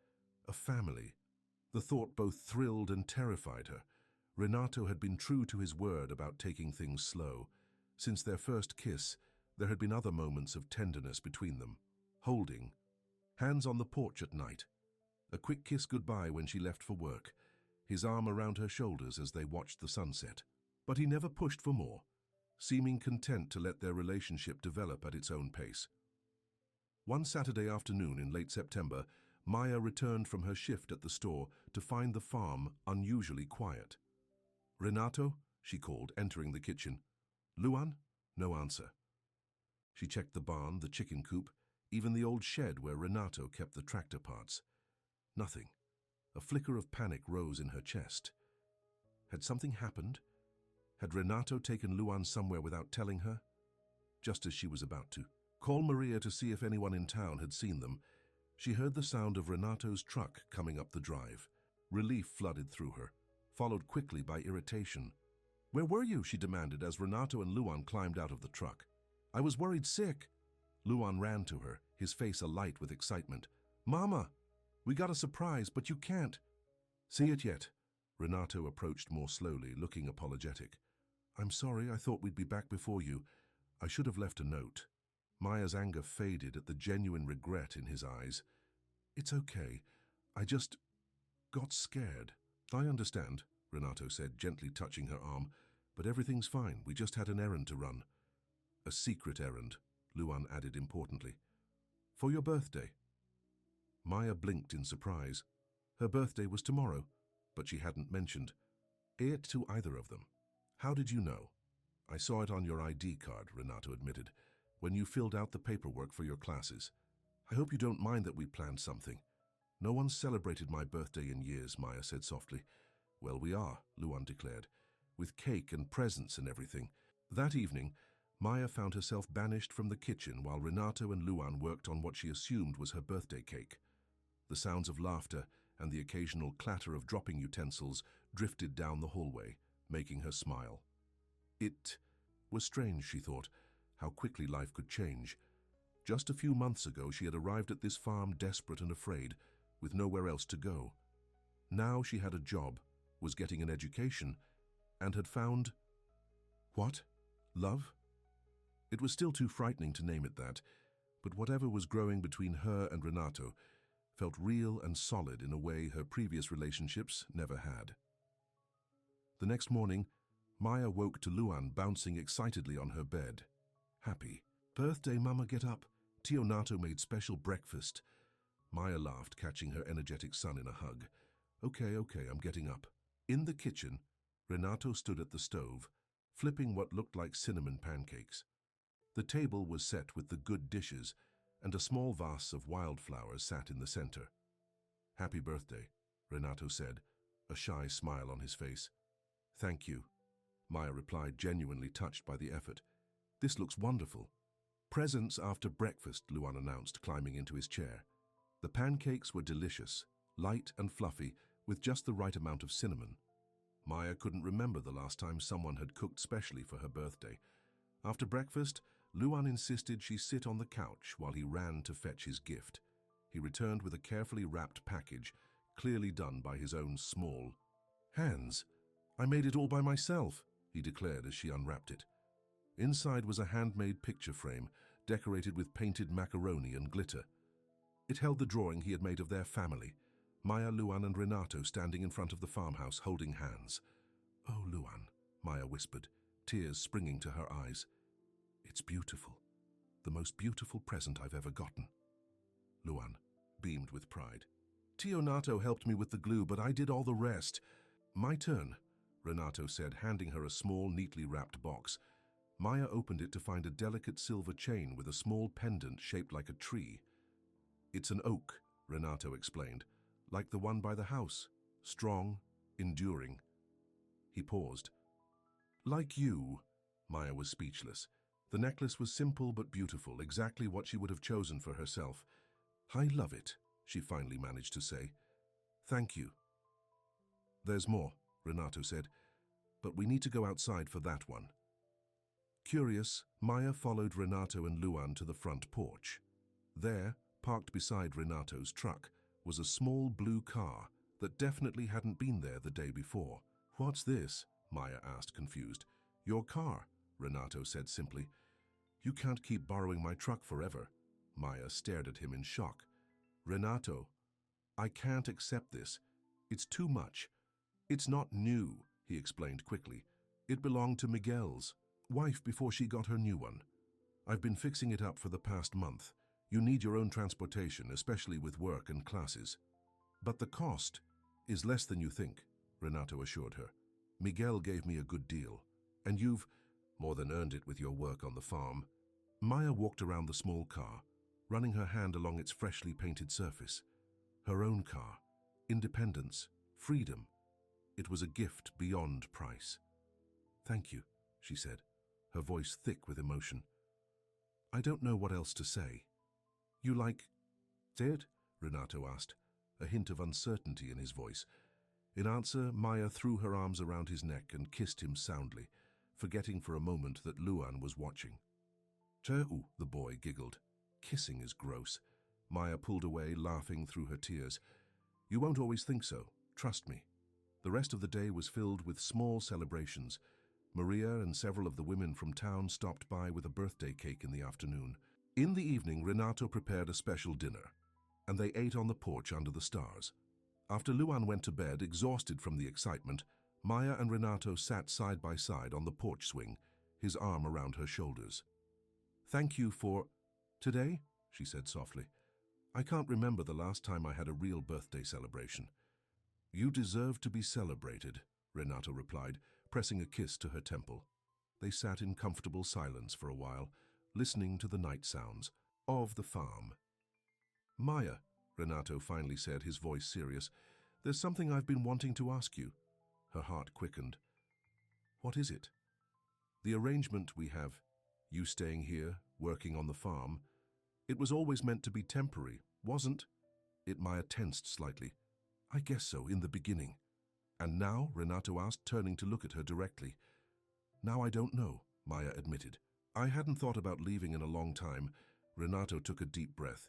A family. The thought both thrilled and terrified her. Renato had been true to his word about taking things slow. Since their first kiss, there had been other moments of tenderness between them. Holding, hands on the porch at night, a quick kiss goodbye when she left for work, his arm around her shoulders as they watched the sunset. But he never pushed for more, seeming content to let their relationship develop at its own pace. One Saturday afternoon in late September, Maya returned from her shift at the store to find the farm unusually quiet. "Renato?" she called, entering the kitchen. "Luan?" No answer. She checked the barn, the chicken coop, even the old shed where Renato kept the tractor parts. Nothing. A flicker of panic rose in her chest. Had something happened? Had Renato taken Luan somewhere without telling her? Just as she was about to call Maria to see if anyone in town had seen them, she heard the sound of Renato's truck coming up the drive. Relief flooded through her, followed quickly by irritation. "Where were you?" she demanded as Renato and Luan climbed out of the truck. "I was worried sick." Luan ran to her, his face alight with excitement. "Mama, we got a surprise, but you can't see it yet." Renato approached more slowly, looking apologetic. "I'm sorry, I thought we'd be back before you. I should have left a note." Maya's anger faded at the genuine regret in his eyes. "It's okay. I just got scared." "I understand," Renato said, gently touching her arm. "But everything's fine. We just had an errand to run." "A secret errand," Luan added importantly. "For your birthday." Maya blinked in surprise. Her birthday was tomorrow, but she hadn't mentioned it to either of them. "How did you know?" "I saw it on your ID card," Renato admitted, "when you filled out the paperwork for your classes. I hope you don't mind that we planned something." "No one's celebrated my birthday in years," Maya said softly. "Well, we are," Luan declared, "with cake and presents and everything." That evening, Maya found herself banished from the kitchen while Renato and Luan worked on what she assumed was her birthday cake. The sounds of laughter and the occasional clatter of dropping utensils drifted down the hallway, making her smile. It was strange, she thought, how quickly life could change. Just a few months ago, she had arrived at this farm desperate and afraid, with nowhere else to go. Now she had a job, was getting an education, and had found... what? Love? It was still too frightening to name it that, but whatever was growing between her and Renato felt real and solid in a way her previous relationships never had. The next morning, Maya woke to Luan bouncing excitedly on her bed. Happy. "Birthday, Mama, get up. Tio Nato made special breakfast." Maya laughed, catching her energetic son in a hug. Okay, I'm getting up." In the kitchen, Renato stood at the stove, flipping what looked like cinnamon pancakes. The table was set with the good dishes, and a small vase of wildflowers sat in the center. "Happy birthday," Renato said, a shy smile on his face. "Thank you," Maya replied, genuinely touched by the effort. "This looks wonderful." "Presents after breakfast," Luan announced, climbing into his chair. The pancakes were delicious, light and fluffy, with just the right amount of cinnamon. Maya couldn't remember the last time someone had cooked specially for her birthday. After breakfast, Luan insisted she sit on the couch while he ran to fetch his gift. He returned with a carefully wrapped package, clearly done by his own small hands. "I made it all by myself," he declared as she unwrapped it. Inside was a handmade picture frame, decorated with painted macaroni and glitter. It held the drawing he had made of their family, Maya, Luan, and Renato standing in front of the farmhouse holding hands. "Oh, Luan," Maya whispered, tears springing to her eyes. "It's beautiful. The most beautiful present I've ever gotten." Luan beamed with pride. "Tio Nato helped me with the glue, but I did all the rest." "My turn," Renato said, handing her a small, neatly wrapped box. Maya opened it to find a delicate silver chain with a small pendant shaped like a tree. "It's an oak," Renato explained, "like the one by the house, strong, enduring." He paused. "Like you." Maya was speechless. The necklace was simple but beautiful, exactly what she would have chosen for herself. "I love it," she finally managed to say. "Thank you." "There's more," Renato said, "but we need to go outside for that one." Curious, Maya followed Renato and Luan to the front porch. There, parked beside Renato's truck, was a small blue car that definitely hadn't been there the day before. "What's this?" Maya asked, confused. "Your car," Renato said simply. "You can't keep borrowing my truck forever." Maya stared at him in shock. "Renato, I can't accept this. It's too much. It's not new," he explained quickly. "It belonged to Miguel's wife before she got her new one. I've been fixing it up for the past month. You need your own transportation, especially with work and classes." "But the cost is less than you think," Renato assured her. "Miguel gave me a good deal, and you've more than earned it with your work on the farm." Maya walked around the small car, running her hand along its freshly painted surface. Her own car, independence, freedom. It was a gift beyond price. "Thank you," she said, her voice thick with emotion. "I don't know what else to say." "You like it?" Renato asked, a hint of uncertainty in his voice. In answer, Maya threw her arms around his neck and kissed him soundly, forgetting for a moment that Luan was watching. "Too," the boy giggled. "Kissing is gross." Maya pulled away, laughing through her tears. "You won't always think so, trust me." The rest of the day was filled with small celebrations. Maria and several of the women from town stopped by with a birthday cake in the afternoon. In the evening, Renato prepared a special dinner, and they ate on the porch under the stars. After Luan went to bed, exhausted from the excitement, Maya and Renato sat side by side on the porch swing, his arm around her shoulders. "Thank you for today," she said softly. "I can't remember the last time I had a real birthday celebration." "You deserve to be celebrated," Renato replied, pressing a kiss to her temple. They sat in comfortable silence for a while, listening to the night sounds of the farm. "Maya," Renato finally said, his voice serious, "there's something I've been wanting to ask you." Her heart quickened. "What is it?" "The arrangement we have, you staying here, working on the farm, it was always meant to be temporary, wasn't it?" Maya tensed slightly. "I guess so, in the beginning." "And now?" Renato asked, turning to look at her directly. "Now I don't know," Maya admitted. "I hadn't thought about leaving in a long time. Renato took a deep breath.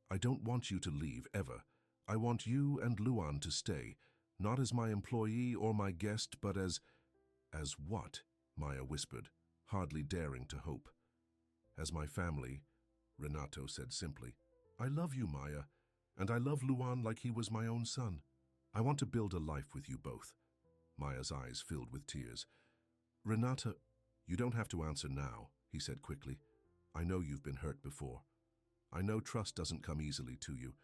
I don't want you to leave, ever. I want you and Luan to stay, not as my employee or my guest, but as... As what? Maya whispered, hardly daring to hope. As my family, Renato said simply. I love you, Maya, and I love Luan like he was my own son. I want to build a life with you both. Maya's eyes filled with tears. Renata, you don't have to answer now, he said quickly. I know you've been hurt before. I know trust doesn't come easily to you,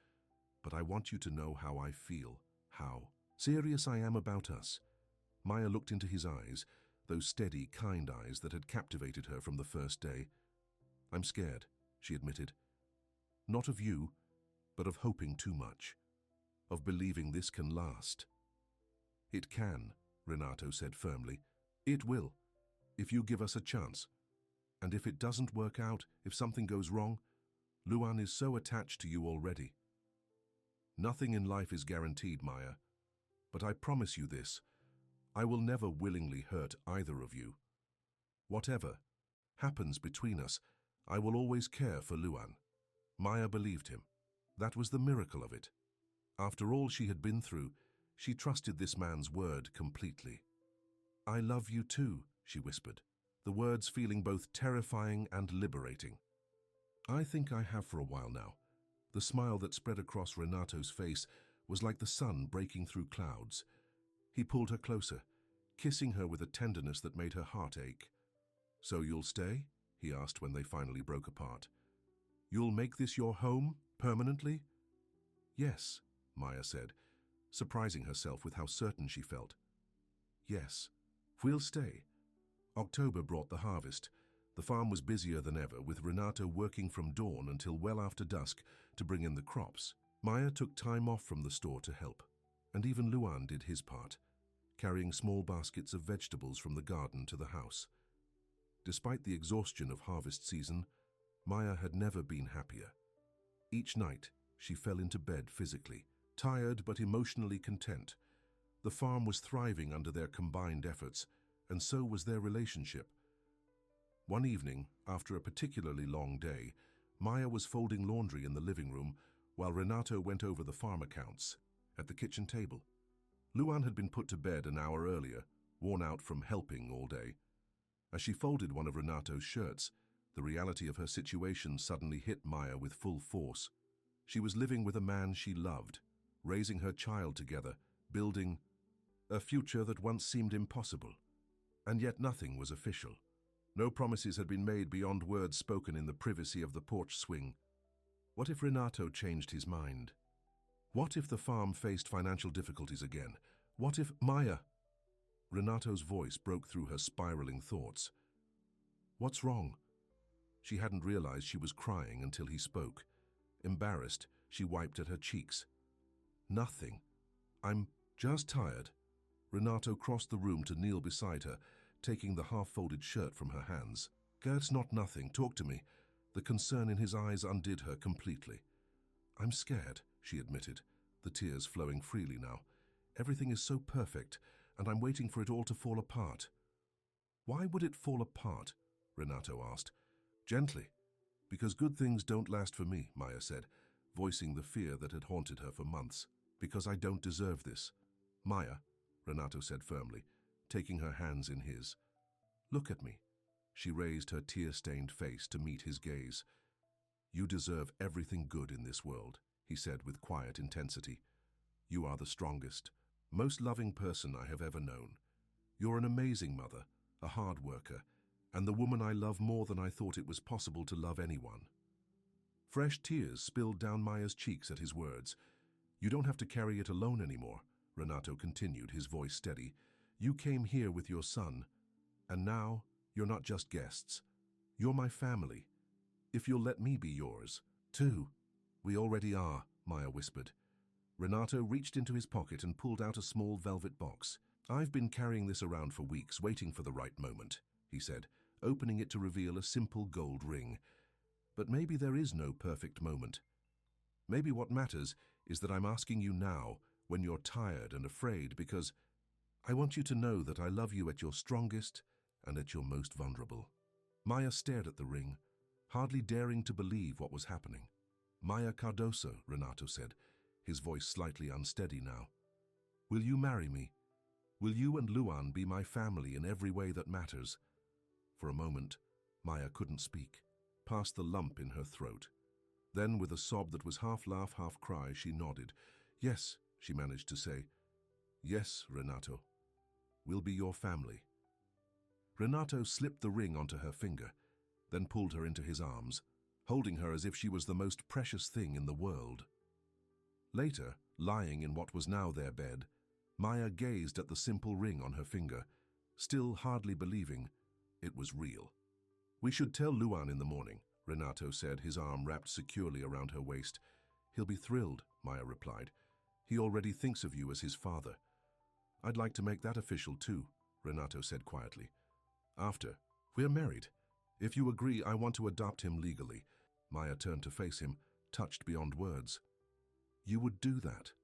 but I want you to know how I feel, how serious I am about us. Maya looked into his eyes, those steady, kind eyes that had captivated her from the first day. I'm scared, she admitted. Not of you, but of hoping too much, of believing this can last. It can, Renato said firmly. It will, if you give us a chance. And if it doesn't work out, if something goes wrong, Luan is so attached to you already. Nothing in life is guaranteed, Maya, but I promise you this, I will never willingly hurt either of you. Whatever happens between us, I will always care for Luan. Maya believed him. That was the miracle of it. After all she had been through, she trusted this man's word completely. I love you too, she whispered, the words feeling both terrifying and liberating. I think I have for a while now. The smile that spread across Renato's face was like the sun breaking through clouds. He pulled her closer, kissing her with a tenderness that made her heart ache. So you'll stay? He asked when they finally broke apart. You'll make this your home, permanently? Yes, Maya said, surprising herself with how certain she felt. Yes, we'll stay. October brought the harvest. The farm was busier than ever, with Renato working from dawn until well after dusk to bring in the crops. Maya took time off from the store to help, and even Luan did his part, carrying small baskets of vegetables from the garden to the house. Despite the exhaustion of harvest season, Maya had never been happier. Each night, she fell into bed physically, tired but emotionally content. The farm was thriving under their combined efforts, and so was their relationship. One evening, after a particularly long day, Maya was folding laundry in the living room while Renato went over the farm accounts at the kitchen table. Luan had been put to bed an hour earlier, worn out from helping all day. As she folded one of Renato's shirts, the reality of her situation suddenly hit Maya with full force. She was living with a man she loved, raising her child together, building a future that once seemed impossible. And yet nothing was official. No promises had been made beyond words spoken in the privacy of the porch swing. What if Renato changed his mind? What if the farm faced financial difficulties again? What if Maya... Renato's voice broke through her spiraling thoughts. What's wrong? She hadn't realized she was crying until he spoke. Embarrassed, she wiped at her cheeks. Nothing. I'm just tired. Renato crossed the room to kneel beside her, taking the half-folded shirt from her hands. Gert's not nothing. Talk to me. The concern in his eyes undid her completely. I'm scared, she admitted, the tears flowing freely now. Everything is so perfect, and I'm waiting for it all to fall apart. Why would it fall apart? Renato asked. Gently. Because good things don't last for me, Maya said, voicing the fear that had haunted her for months. Because I don't deserve this. Maya, Renato said firmly, taking her hands in his. Look at me. She raised her tear-stained face to meet his gaze. You deserve everything good in this world, he said with quiet intensity. You are the strongest, most loving person I have ever known. You're an amazing mother, a hard worker, and the woman I love more than I thought it was possible to love anyone. Fresh tears spilled down Maya's cheeks at his words. You don't have to carry it alone anymore, Renato continued, his voice steady. You came here with your son, and now you're not just guests. You're my family. If you'll let me be yours, too. We already are, Maya whispered. Renato reached into his pocket and pulled out a small velvet box. I've been carrying this around for weeks, waiting for the right moment, he said, opening it to reveal a simple gold ring. But maybe there is no perfect moment. Maybe what matters is that I'm asking you now, when you're tired and afraid, because I want you to know that I love you at your strongest and at your most vulnerable. Maya stared at the ring, hardly daring to believe what was happening. "Maya Cardoso," Renato said, his voice slightly unsteady now. "Will you marry me? Will you and Luan be my family in every way that matters?" For a moment, Maya couldn't speak, past the lump in her throat. Then, with a sob that was half laugh, half cry, she nodded. "Yes," she managed to say. "Yes, Renato. We'll be your family." Renato slipped the ring onto her finger, then pulled her into his arms, holding her as if she was the most precious thing in the world. Later, lying in what was now their bed, Maya gazed at the simple ring on her finger, still hardly believing it was real. "We should tell Luan in the morning," Renato said, his arm wrapped securely around her waist. "He'll be thrilled," Maya replied. "He already thinks of you as his father." "I'd like to make that official too," Renato said quietly. "After we're married. If you agree, I want to adopt him legally." Maya turned to face him, touched beyond words. "You would do that?"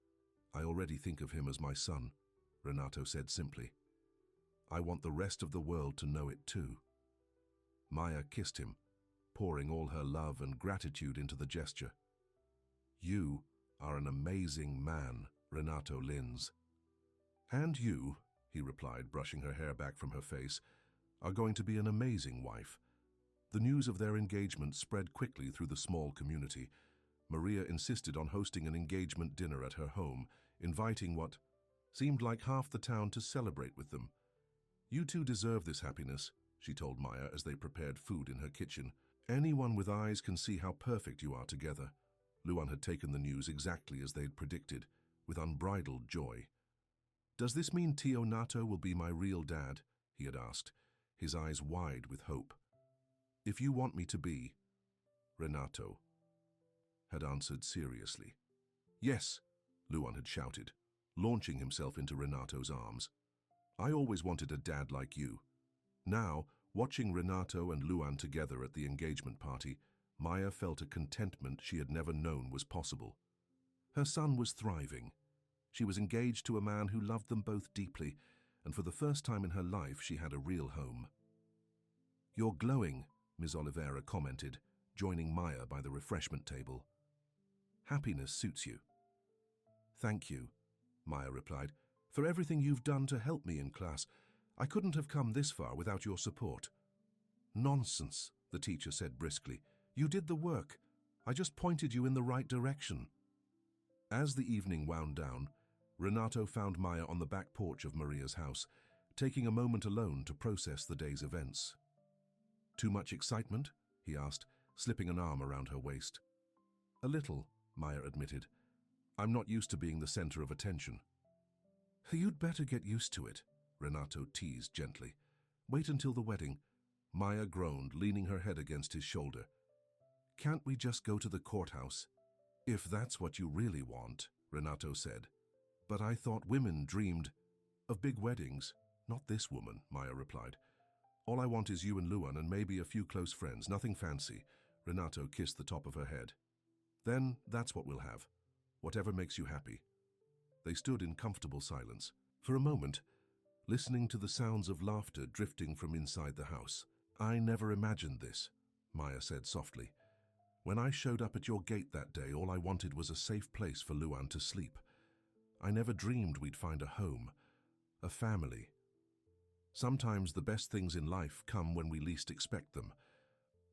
"I already think of him as my son," Renato said simply. "I want the rest of the world to know it too." Maya kissed him, pouring all her love and gratitude into the gesture. "You are an amazing man, Renato Lins." "And you," he replied, brushing her hair back from her face, "are going to be an amazing wife." The news of their engagement spread quickly through the small community. Maria insisted on hosting an engagement dinner at her home, inviting what seemed like half the town to celebrate with them. "You two deserve this happiness," she told Maya as they prepared food in her kitchen. "Anyone with eyes can see how perfect you are together." Luan had taken the news exactly as they'd predicted, with unbridled joy. "Does this mean Tio Nato will be my real dad?" he had asked, his eyes wide with hope. "If you want me to be," Renato had answered seriously. "Yes," Luan had shouted, launching himself into Renato's arms. "I always wanted a dad like you." Now, watching Renato and Luan together at the engagement party, Maya felt a contentment she had never known was possible. Her son was thriving. She was engaged to a man who loved them both deeply, and for the first time in her life she had a real home. "You're glowing," Ms. Oliveira commented, joining Maya by the refreshment table. "Happiness suits you." "Thank you," Maya replied, "for everything you've done to help me in class. I couldn't have come this far without your support." "Nonsense," the teacher said briskly. "You did the work. I just pointed you in the right direction." As the evening wound down, Renato found Maya on the back porch of Maria's house, taking a moment alone to process the day's events. "Too much excitement?" he asked, slipping an arm around her waist. "A little," Maya admitted. "I'm not used to being the center of attention." "You'd better get used to it," Renato teased gently. "Wait until the wedding." Maya groaned, leaning her head against his shoulder. "Can't we just go to the courthouse?" "If that's what you really want," Renato said. "But I thought women dreamed of big weddings." "Not this woman," Maya replied. "All I want is you and Luan and maybe a few close friends, nothing fancy." Renato kissed the top of her head. "Then that's what we'll have. Whatever makes you happy." They stood in comfortable silence. For a moment, listening to the sounds of laughter drifting from inside the house. "I never imagined this," Maya said softly. "When I showed up at your gate that day, all I wanted was a safe place for Luan to sleep. I never dreamed we'd find a home, a family. Sometimes the best things in life come when we least expect them,"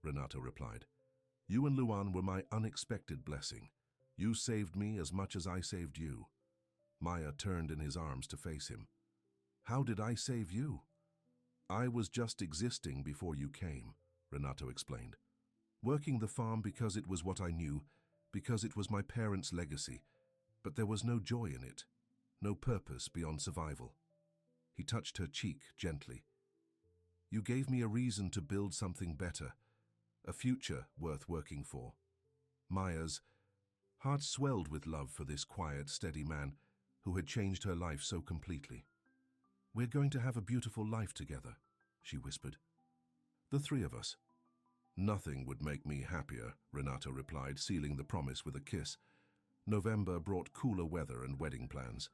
Renato replied. "You and Luan were my unexpected blessing. You saved me as much as I saved you." Maya turned in his arms to face him. "How did I save you?" "I was just existing before you came," Renato explained. "Working the farm because it was what I knew, because it was my parents' legacy, but there was no joy in it, no purpose beyond survival." He touched her cheek gently. "You gave me a reason to build something better, a future worth working for." Maya's heart swelled with love for this quiet, steady man who had changed her life so completely. "We're going to have a beautiful life together," she whispered. "The three of us." "Nothing would make me happier," Renato replied, sealing the promise with a kiss. November brought cooler weather and wedding plans.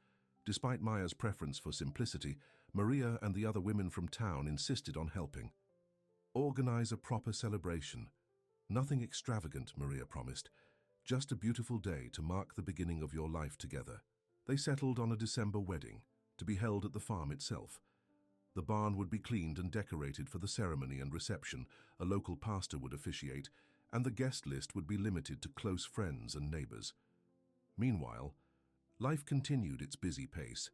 Despite Maya's preference for simplicity, Maria and the other women from town insisted on helping. "Organize a proper celebration. Nothing extravagant, Maria promised. Just a beautiful day to mark the beginning of your life together. They settled on a December wedding, to be held at the farm itself. The barn would be cleaned and decorated for the ceremony and reception, a local pastor would officiate, and the guest list would be limited to close friends and neighbors. Meanwhile, life continued its busy pace.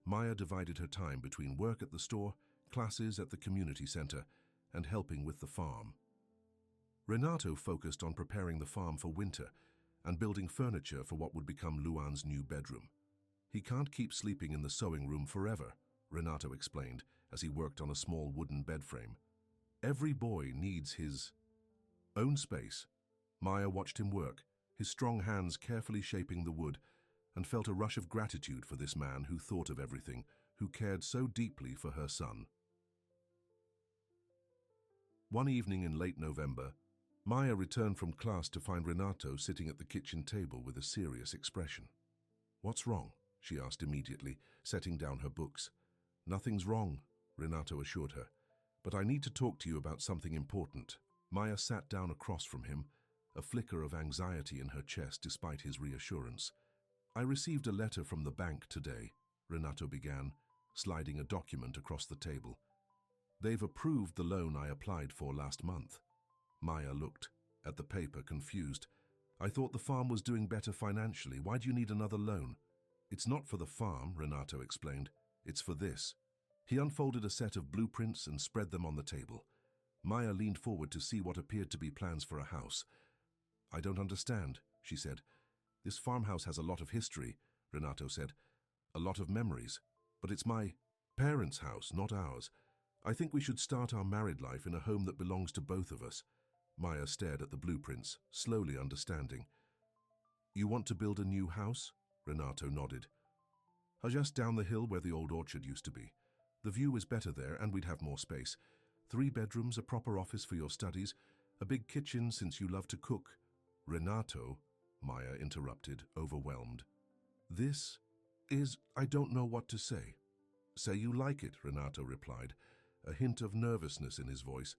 Maya divided her time between work at the store, classes at the community center, and helping with the farm. Renato focused on preparing the farm for winter and building furniture for what would become Luan's new bedroom. He can't keep sleeping in the sewing room forever, Renato explained as he worked on a small wooden bed frame. Every boy needs his own space. Maya watched him work, his strong hands carefully shaping the wood, and felt a rush of gratitude for this man who thought of everything, who cared so deeply for her son. One evening in late November, Maya returned from class to find Renato sitting at the kitchen table with a serious expression. "What's wrong?" she asked immediately, setting down her books. "Nothing's wrong," Renato assured her, "but I need to talk to you about something important." Maya sat down across from him, a flicker of anxiety in her chest despite his reassurance. "I received a letter from the bank today," Renato began, sliding a document across the table. "They've approved the loan I applied for last month." Maya looked at the paper, confused. "I thought the farm was doing better financially. Why do you need another loan?" "It's not for the farm," Renato explained. "It's for this." He unfolded a set of blueprints and spread them on the table. Maya leaned forward to see what appeared to be plans for a house. "I don't understand," she said. "This farmhouse has a lot of history," Renato said. "A lot of memories. But it's my parents' house, not ours. I think we should start our married life in a home that belongs to both of us." Maya stared at the blueprints, slowly understanding. "You want to build a new house?" Renato nodded. "Just down the hill where the old orchard used to be. The view is better there and we'd have more space. 3 bedrooms, a proper office for your studies, a big kitchen since you love to cook." "Renato," Maya interrupted, overwhelmed. I don't know what to say." "Say you like it," Renato replied, a hint of nervousness in his voice.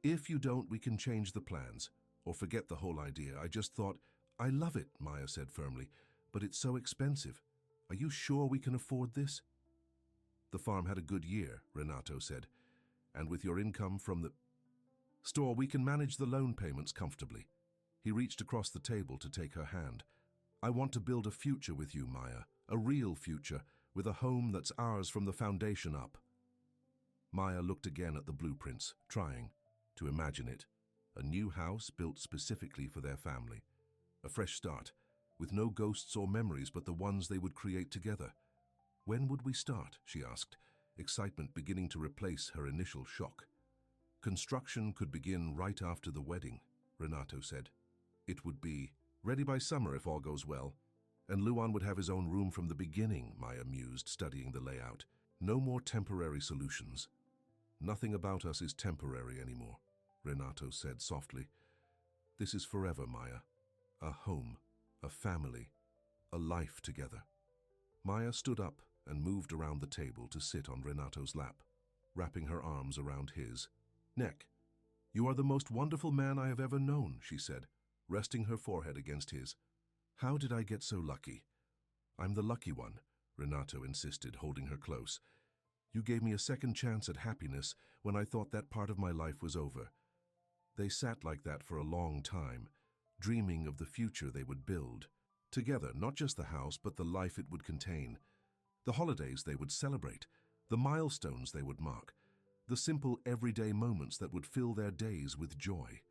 "If you don't, we can change the plans, or forget the whole idea. I just thought—" "I love it," Maya said firmly, "but it's so expensive. Are you sure we can afford this?" "The farm had a good year," Renato said, "and with your income from the store, we can manage the loan payments comfortably." He reached across the table to take her hand. "I want to build a future with you, Maya, a real future, with a home that's ours from the foundation up." Maya looked again at the blueprints, trying to imagine it. A new house built specifically for their family. A fresh start, with no ghosts or memories but the ones they would create together. "When would we start?" she asked, excitement beginning to replace her initial shock. "Construction could begin right after the wedding," Renato said. "It would be ready by summer if all goes well. And Luan would have his own room from the beginning," Maya mused, studying the layout. "No more temporary solutions." "Nothing about us is temporary anymore," Renato said softly. "This is forever, Maya. A home, a family, a life together." Maya stood up and moved around the table to sit on Renato's lap, wrapping her arms around his neck. "You are the most wonderful man I have ever known," she said, resting her forehead against his. "How did I get so lucky?" "I'm the lucky one," Renato insisted, holding her close. "You gave me a second chance at happiness when I thought that part of my life was over." They sat like that for a long time, dreaming of the future they would build. Together, not just the house, but the life it would contain. The holidays they would celebrate, the milestones they would mark, the simple everyday moments that would fill their days with joy.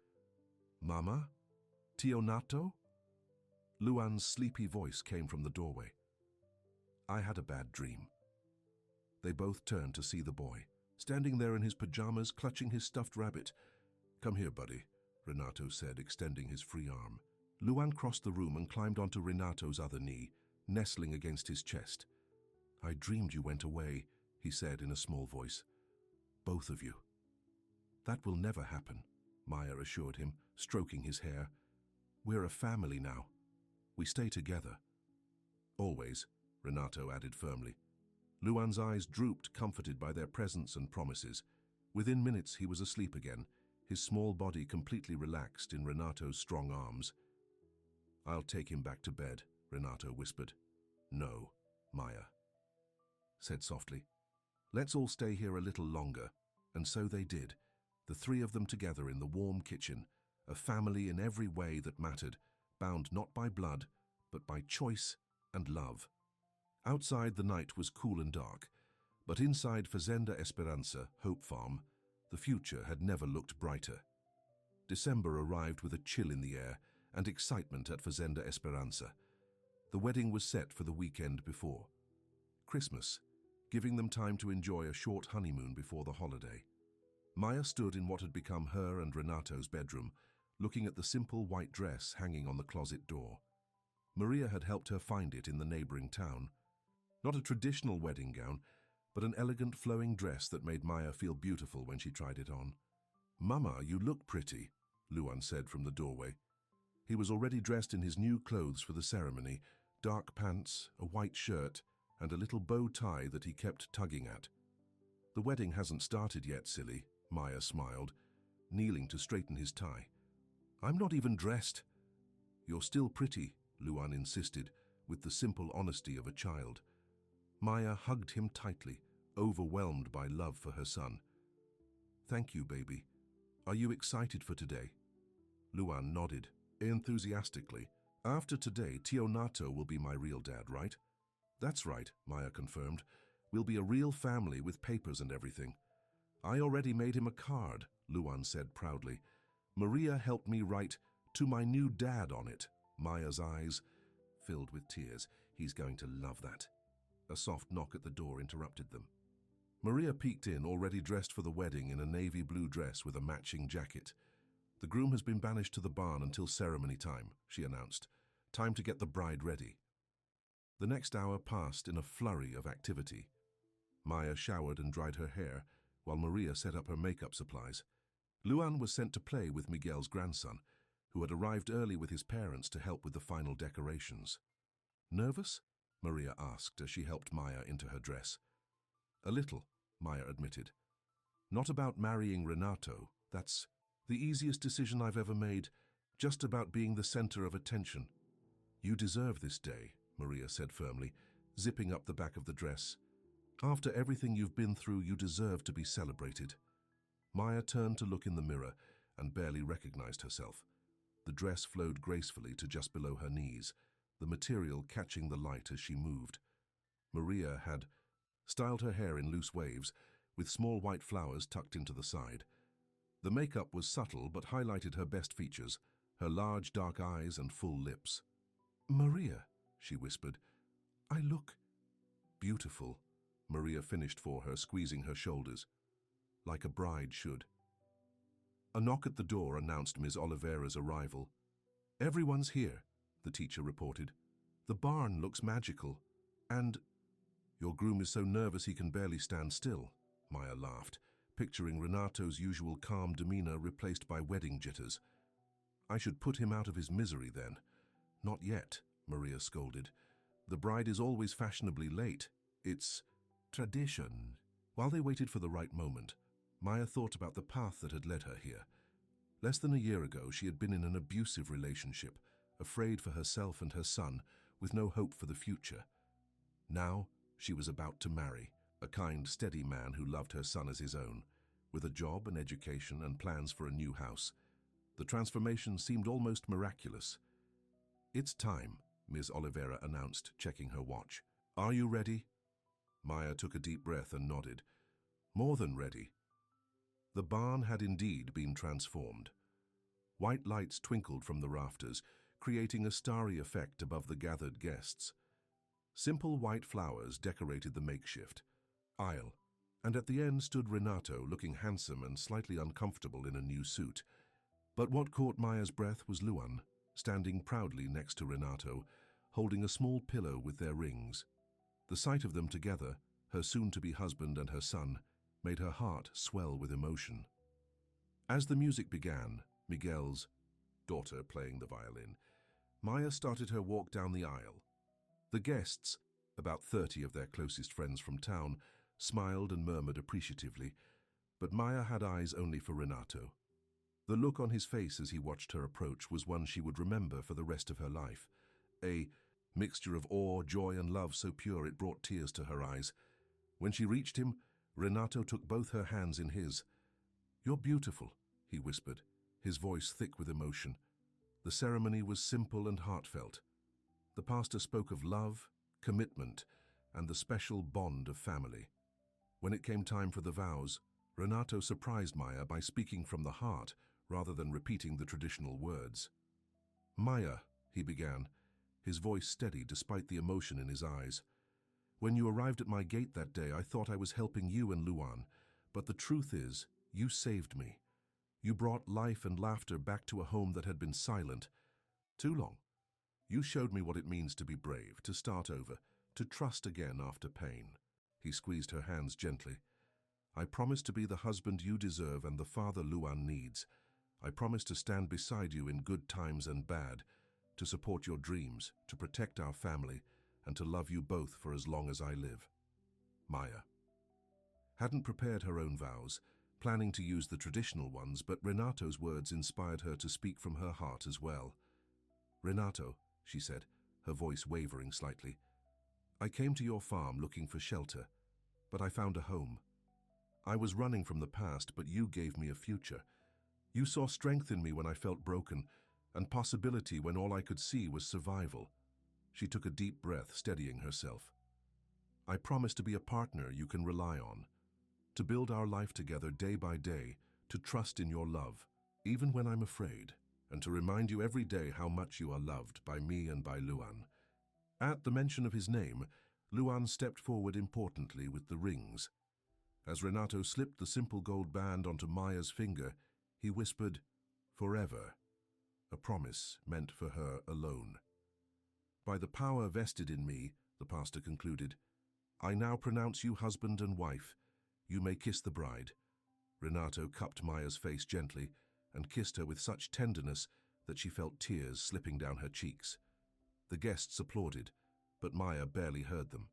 "Mama? Tionato?" Luan's sleepy voice came from the doorway. "I had a bad dream." They both turned to see the boy, standing there in his pajamas, clutching his stuffed rabbit. "Come here, buddy," Renato said, extending his free arm. Luan crossed the room and climbed onto Renato's other knee, nestling against his chest. "I dreamed you went away," he said in a small voice. "Both of you." "That will never happen," Maya assured him, stroking his hair. "We're a family now. We stay together." "Always," Renato added firmly. Luan's eyes drooped, comforted by their presence and promises. Within minutes, he was asleep again, his small body completely relaxed in Renato's strong arms. "I'll take him back to bed," Renato whispered. "No," Maya said softly. "Let's all stay here a little longer." And so they did, the three of them together in the warm kitchen, a family in every way that mattered, bound not by blood, but by choice and love. Outside the night was cool and dark, but inside Fazenda Esperanza, Hope Farm, the future had never looked brighter. December arrived with a chill in the air and excitement at Fazenda Esperanza. The wedding was set for the weekend before Christmas, giving them time to enjoy a short honeymoon before the holiday. Maya stood in what had become her and Renato's bedroom, looking at the simple white dress hanging on the closet door. Maria had helped her find it in the neighboring town. Not a traditional wedding gown, but an elegant flowing dress that made Maya feel beautiful when she tried it on. "Mama, you look pretty," Luan said from the doorway. He was already dressed in his new clothes for the ceremony, dark pants, a white shirt, and a little bow tie that he kept tugging at. "The wedding hasn't started yet, silly," Maya smiled, kneeling to straighten his tie. "I'm not even dressed." "You're still pretty," Luan insisted, with the simple honesty of a child. Maya hugged him tightly, overwhelmed by love for her son. "Thank you, baby. Are you excited for today?" Luan nodded, enthusiastically. "After today, Tionato will be my real dad, right?" "That's right," Maya confirmed. "We'll be a real family with papers and everything." "I already made him a card," Luan said proudly. "Maria helped me write, 'To my new dad' on it." Maya's eyes filled with tears. "He's going to love that." A soft knock at the door interrupted them. Maria peeked in, already dressed for the wedding in a navy blue dress with a matching jacket. "The groom has been banished to the barn until ceremony time," she announced. "Time to get the bride ready." The next hour passed in a flurry of activity. Maya showered and dried her hair, while Maria set up her makeup supplies. Luan was sent to play with Miguel's grandson, who had arrived early with his parents to help with the final decorations. "Nervous?" Maria asked as she helped Maya into her dress. "A little," Maya admitted. "Not about marrying Renato. That's the easiest decision I've ever made, just about being the center of attention." "You deserve this day," Maria said firmly, zipping up the back of the dress. "After everything you've been through, you deserve to be celebrated." Maya turned to look in the mirror and barely recognized herself. The dress flowed gracefully to just below her knees, the material catching the light as she moved. Maria had styled her hair in loose waves, with small white flowers tucked into the side. The makeup was subtle but highlighted her best features, her large dark eyes and full lips. "Maria," she whispered, "I look beautiful." Maria finished for her, squeezing her shoulders, like a bride should. A knock at the door announced Ms. Oliveira's arrival. "Everyone's here," the teacher reported. "The barn looks magical, and—" "Your groom is so nervous he can barely stand still," Maya laughed, picturing Renato's usual calm demeanor replaced by wedding jitters. "I should put him out of his misery then." "Not yet," Maria scolded. "The bride is always fashionably late. It's tradition." While they waited for the right moment, Maya thought about the path that had led her here. Less than a year ago, she had been in an abusive relationship, afraid for herself and her son, with no hope for the future. Now, she was about to marry a kind, steady man who loved her son as his own, with a job, an education, and plans for a new house. The transformation seemed almost miraculous. "It's time," Ms. Oliveira announced, checking her watch. "Are you ready?" Maya took a deep breath and nodded. More than ready. The barn had indeed been transformed. White lights twinkled from the rafters, creating a starry effect above the gathered guests. Simple white flowers decorated the makeshift aisle, and at the end stood Renato, looking handsome and slightly uncomfortable in a new suit. But what caught Maya's breath was Luan, standing proudly next to Renato, holding a small pillow with their rings. The sight of them together, her soon-to-be husband and her son, made her heart swell with emotion. As the music began, Miguel's daughter playing the violin, Maya started her walk down the aisle. The guests, about 30 of their closest friends from town, smiled and murmured appreciatively, but Maya had eyes only for Renato. The look on his face as he watched her approach was one she would remember for the rest of her life. A mixture of awe, joy, and love so pure it brought tears to her eyes. When she reached him, Renato took both her hands in his. "You're beautiful," he whispered, his voice thick with emotion. The ceremony was simple and heartfelt. The pastor spoke of love, commitment, and the special bond of family. When it came time for the vows, Renato surprised Maya by speaking from the heart rather than repeating the traditional words. "Maya," he began, his voice steady despite the emotion in his eyes. "When you arrived at my gate that day, I thought I was helping you and Luan, but the truth is, you saved me. You brought life and laughter back to a home that had been silent too long. You showed me what it means to be brave, to start over, to trust again after pain." He squeezed her hands gently. "I promise to be the husband you deserve and the father Luan needs. I promise to stand beside you in good times and bad, to support your dreams, to protect our family, and to love you both for as long as I live." Maya hadn't prepared her own vows, planning to use the traditional ones, but Renato's words inspired her to speak from her heart as well. "Renato," she said, her voice wavering slightly, "I came to your farm looking for shelter, but I found a home. I was running from the past, but you gave me a future. You saw strength in me when I felt broken, and possibility when all I could see was survival." She took a deep breath, steadying herself. "I promise to be a partner you can rely on, to build our life together day by day, to trust in your love, even when I'm afraid, and to remind you every day how much you are loved by me and by Luan." At the mention of his name, Luan stepped forward importantly with the rings. As Renato slipped the simple gold band onto Maya's finger, he whispered, "Forever," a promise meant for her alone. "By the power vested in me," the pastor concluded, "I now pronounce you husband and wife. You may kiss the bride." Renato cupped Maya's face gently and kissed her with such tenderness that she felt tears slipping down her cheeks. The guests applauded, but Maya barely heard them.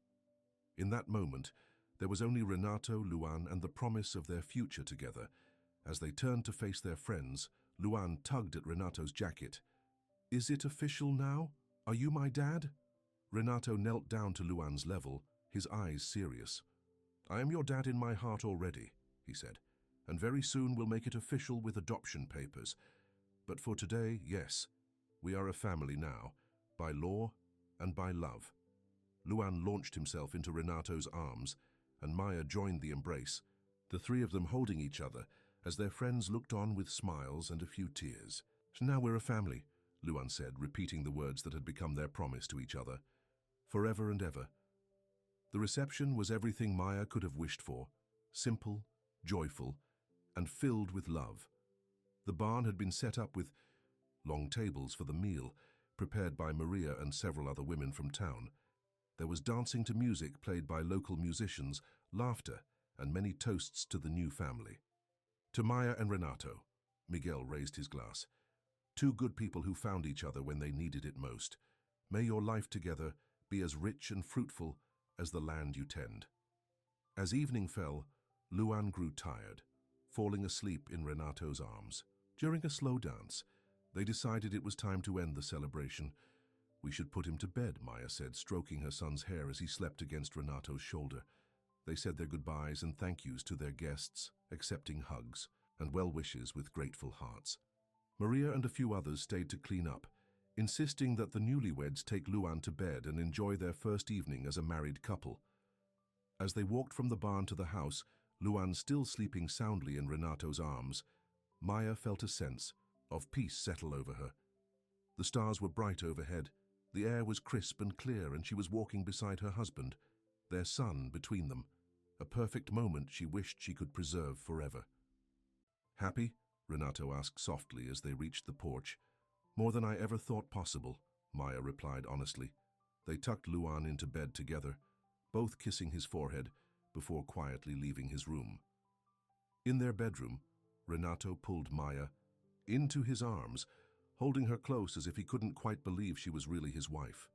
In that moment, there was only Renato, Luan, and the promise of their future together. As they turned to face their friends, Luan tugged at Renato's jacket. "Is it official now? Are you my dad?" Renato knelt down to Luan's level, his eyes serious. "I am your dad in my heart already," he said, "and very soon we'll make it official with adoption papers. But for today, yes, we are a family now, by law and by love." Luan launched himself into Renato's arms, and Maya joined the embrace, the three of them holding each other as their friends looked on with smiles and a few tears. "Now we're a family," Luan said, repeating the words that had become their promise to each other. "Forever and ever." The reception was everything Maya could have wished for, simple, joyful, and filled with love. The barn had been set up with long tables for the meal, prepared by Maria and several other women from town. There was dancing to music played by local musicians, laughter, and many toasts to the new family. "To Maya and Renato," Miguel raised his glass. "Two good people who found each other when they needed it most. May your life together be as rich and fruitful as the land you tend." As evening fell, Luan grew tired, falling asleep in Renato's arms. During a slow dance, they decided it was time to end the celebration. "We should put him to bed," Maya said, stroking her son's hair as he slept against Renato's shoulder. They said their goodbyes and thank yous to their guests, accepting hugs and well wishes with grateful hearts. Maria and a few others stayed to clean up, insisting that the newlyweds take Luan to bed and enjoy their first evening as a married couple. As they walked from the barn to the house, Luan still sleeping soundly in Renato's arms, Maya felt a sense of peace settle over her. The stars were bright overhead, the air was crisp and clear, and she was walking beside her husband, their son between them, a perfect moment she wished she could preserve forever. "Happy?" Renato asked softly as they reached the porch. "More than I ever thought possible," Maya replied honestly. They tucked Luan into bed together, both kissing his forehead before quietly leaving his room. In their bedroom, Renato pulled Maya into his arms, holding her close as if he couldn't quite believe she was really his wife.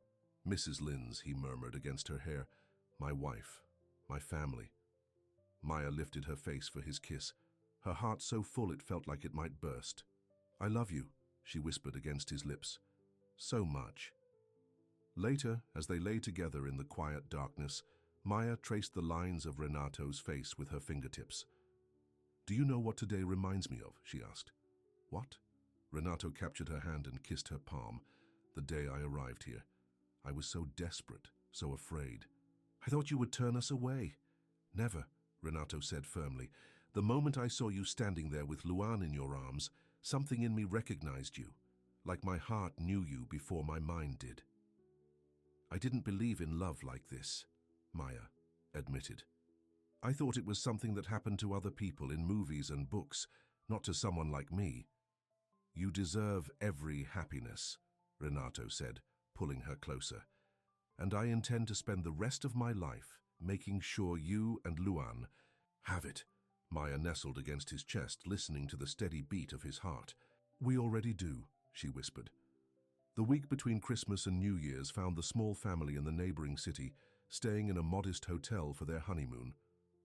"Mrs. Linz," he murmured against her hair, "my wife, my family." Maya lifted her face for his kiss, her heart so full it felt like it might burst. I love you, she whispered against his lips. So much. Later, as they lay together in the quiet darkness, Maya traced the lines of Renato's face with her fingertips. Do you know what today reminds me of? She asked. What? Renato captured her hand and kissed her palm. The day I arrived here. I was so desperate, so afraid. I thought you would turn us away. Never, Renato said firmly. The moment I saw you standing there with Luan in your arms, something in me recognized you, like my heart knew you before my mind did. I didn't believe in love like this, Maya admitted. I thought it was something that happened to other people in movies and books, not to someone like me. You deserve every happiness, Renato said, pulling her closer. And I intend to spend the rest of my life making sure you and Luan have it. Maya nestled against his chest, listening to the steady beat of his heart. We already do, she whispered. The week between Christmas and New Year's found the small family in the neighboring city staying in a modest hotel for their honeymoon.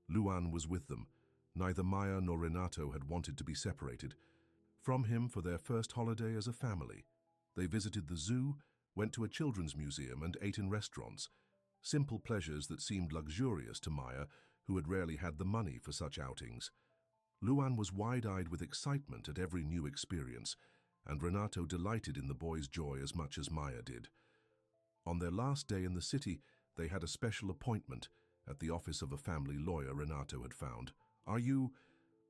Luan was with them. Neither Maya nor Renato had wanted to be separated from him for their first holiday as a family. They visited the zoo, went to a children's museum, and ate in restaurants. Simple pleasures that seemed luxurious to Maya, who had rarely had the money for such outings. Luan was wide-eyed with excitement at every new experience, and Renato delighted in the boy's joy as much as Maya did. On their last day in the city, they had a special appointment at the office of a family lawyer Renato had found. Are you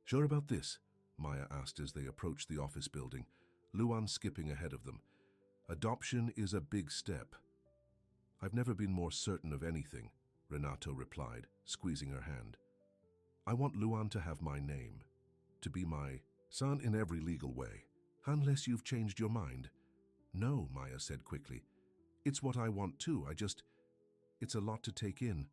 sure about this? Maya asked as they approached the office building, Luan skipping ahead of them. Adoption is a big step. I've never been more certain of anything, Renato replied, squeezing her hand. I want Luan to have my name, to be my son in every legal way, unless you've changed your mind. No, Maya said quickly. It's what I want too, it's a lot to take in.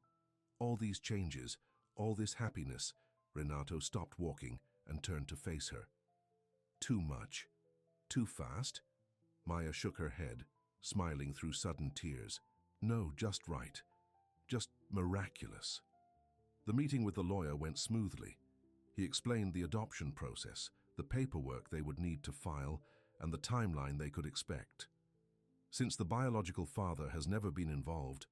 All these changes, all this happiness. Renato stopped walking and turned to face her. Too much. Too fast? Maya shook her head, smiling through sudden tears. No, just right. Just miraculous. The meeting with the lawyer went smoothly. He explained the adoption process, the paperwork they would need to file, and the timeline they could expect. Since the biological father has never been involved,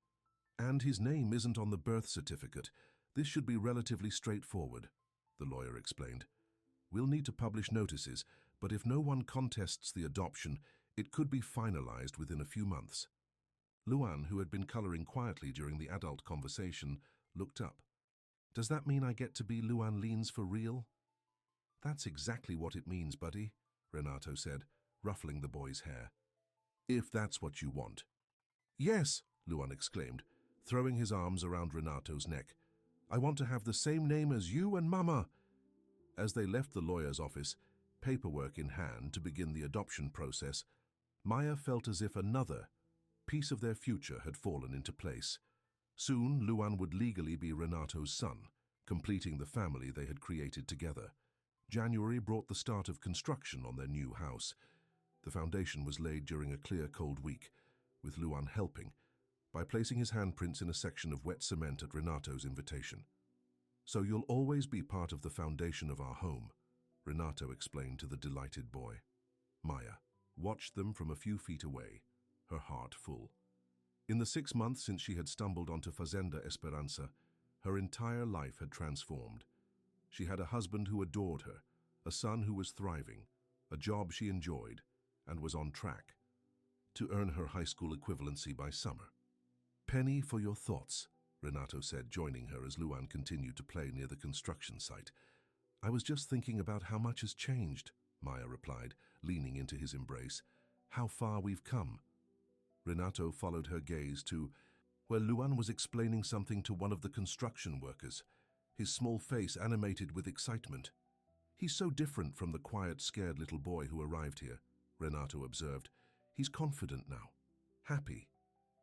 and his name isn't on the birth certificate, this should be relatively straightforward, the lawyer explained. We'll need to publish notices, but if no one contests the adoption, it could be finalized within a few months. Luan, who had been coloring quietly during the adult conversation, looked up. Does that mean I get to be Luan Lines for real? That's exactly what it means, buddy, Renato said, ruffling the boy's hair. If that's what you want. Yes, Luan exclaimed, throwing his arms around Renato's neck. I want to have the same name as you and Mama. As they left the lawyer's office, paperwork in hand to begin the adoption process, Maya felt as if another piece of their future had fallen into place. Soon, Luan would legally be Renato's son, completing the family they had created together. January brought the start of construction on their new house. The foundation was laid during a clear, cold week, with Luan helping, by placing his handprints in a section of wet cement at Renato's invitation. So you'll always be part of the foundation of our home, Renato explained to the delighted boy. Maya watched them from a few feet away, her heart full. In the 6 months since she had stumbled onto Fazenda Esperanza, her entire life had transformed. She had a husband who adored her, a son who was thriving, a job she enjoyed, and was on track to earn her high school equivalency by summer. Penny for your thoughts, Renato said, joining her as Luan continued to play near the construction site. I was just thinking about how much has changed, Maya replied, leaning into his embrace. How far we've come. Renato followed her gaze to where Luan was explaining something to one of the construction workers, his small face animated with excitement. He's so different from the quiet, scared little boy who arrived here, Renato observed. He's confident now, happy.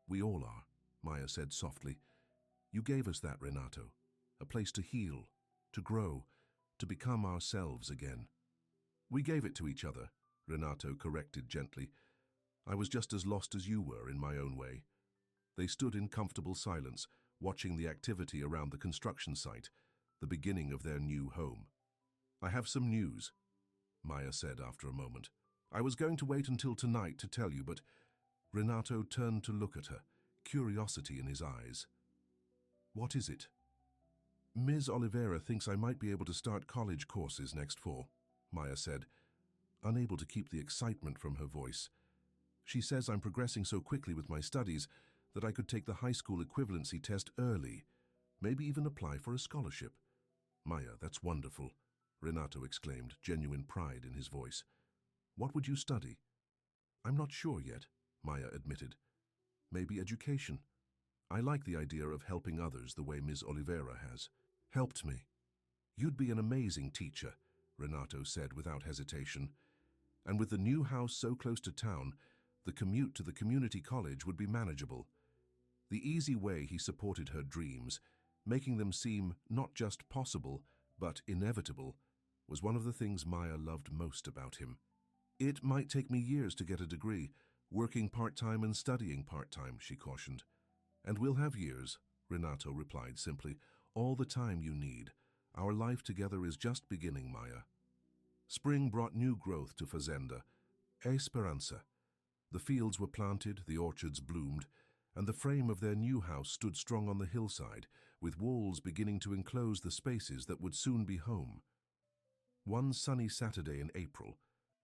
We all are, Maya said softly. You gave us that, Renato, a place to heal, to grow, to become ourselves again. We gave it to each other, Renato corrected gently. I was just as lost as you were in my own way. They stood in comfortable silence, watching the activity around the construction site, the beginning of their new home. I have some news, Maya said after a moment. I was going to wait until tonight to tell you, but Renato turned to look at her, curiosity in his eyes. What is it? Ms. Oliveira thinks I might be able to start college courses next fall, Maya said, unable to keep the excitement from her voice. She says I'm progressing so quickly with my studies that I could take the high school equivalency test early, maybe even apply for a scholarship. Maya, that's wonderful, Renato exclaimed, genuine pride in his voice. What would you study? I'm not sure yet, Maya admitted. Maybe education. I like the idea of helping others the way Ms. Oliveira has. Helped me. You'd be an amazing teacher, Renato said without hesitation. And with the new house so close to town, the commute to the community college would be manageable. The easy way he supported her dreams, making them seem not just possible, but inevitable, was one of the things Maya loved most about him. It might take me years to get a degree, working part-time and studying part-time, she cautioned. And we'll have years, Renato replied simply. All the time you need. Our life together is just beginning, Maya. Spring brought new growth to Fazenda, Esperanza. The fields were planted, the orchards bloomed, and the frame of their new house stood strong on the hillside, with walls beginning to enclose the spaces that would soon be home. One sunny Saturday in April,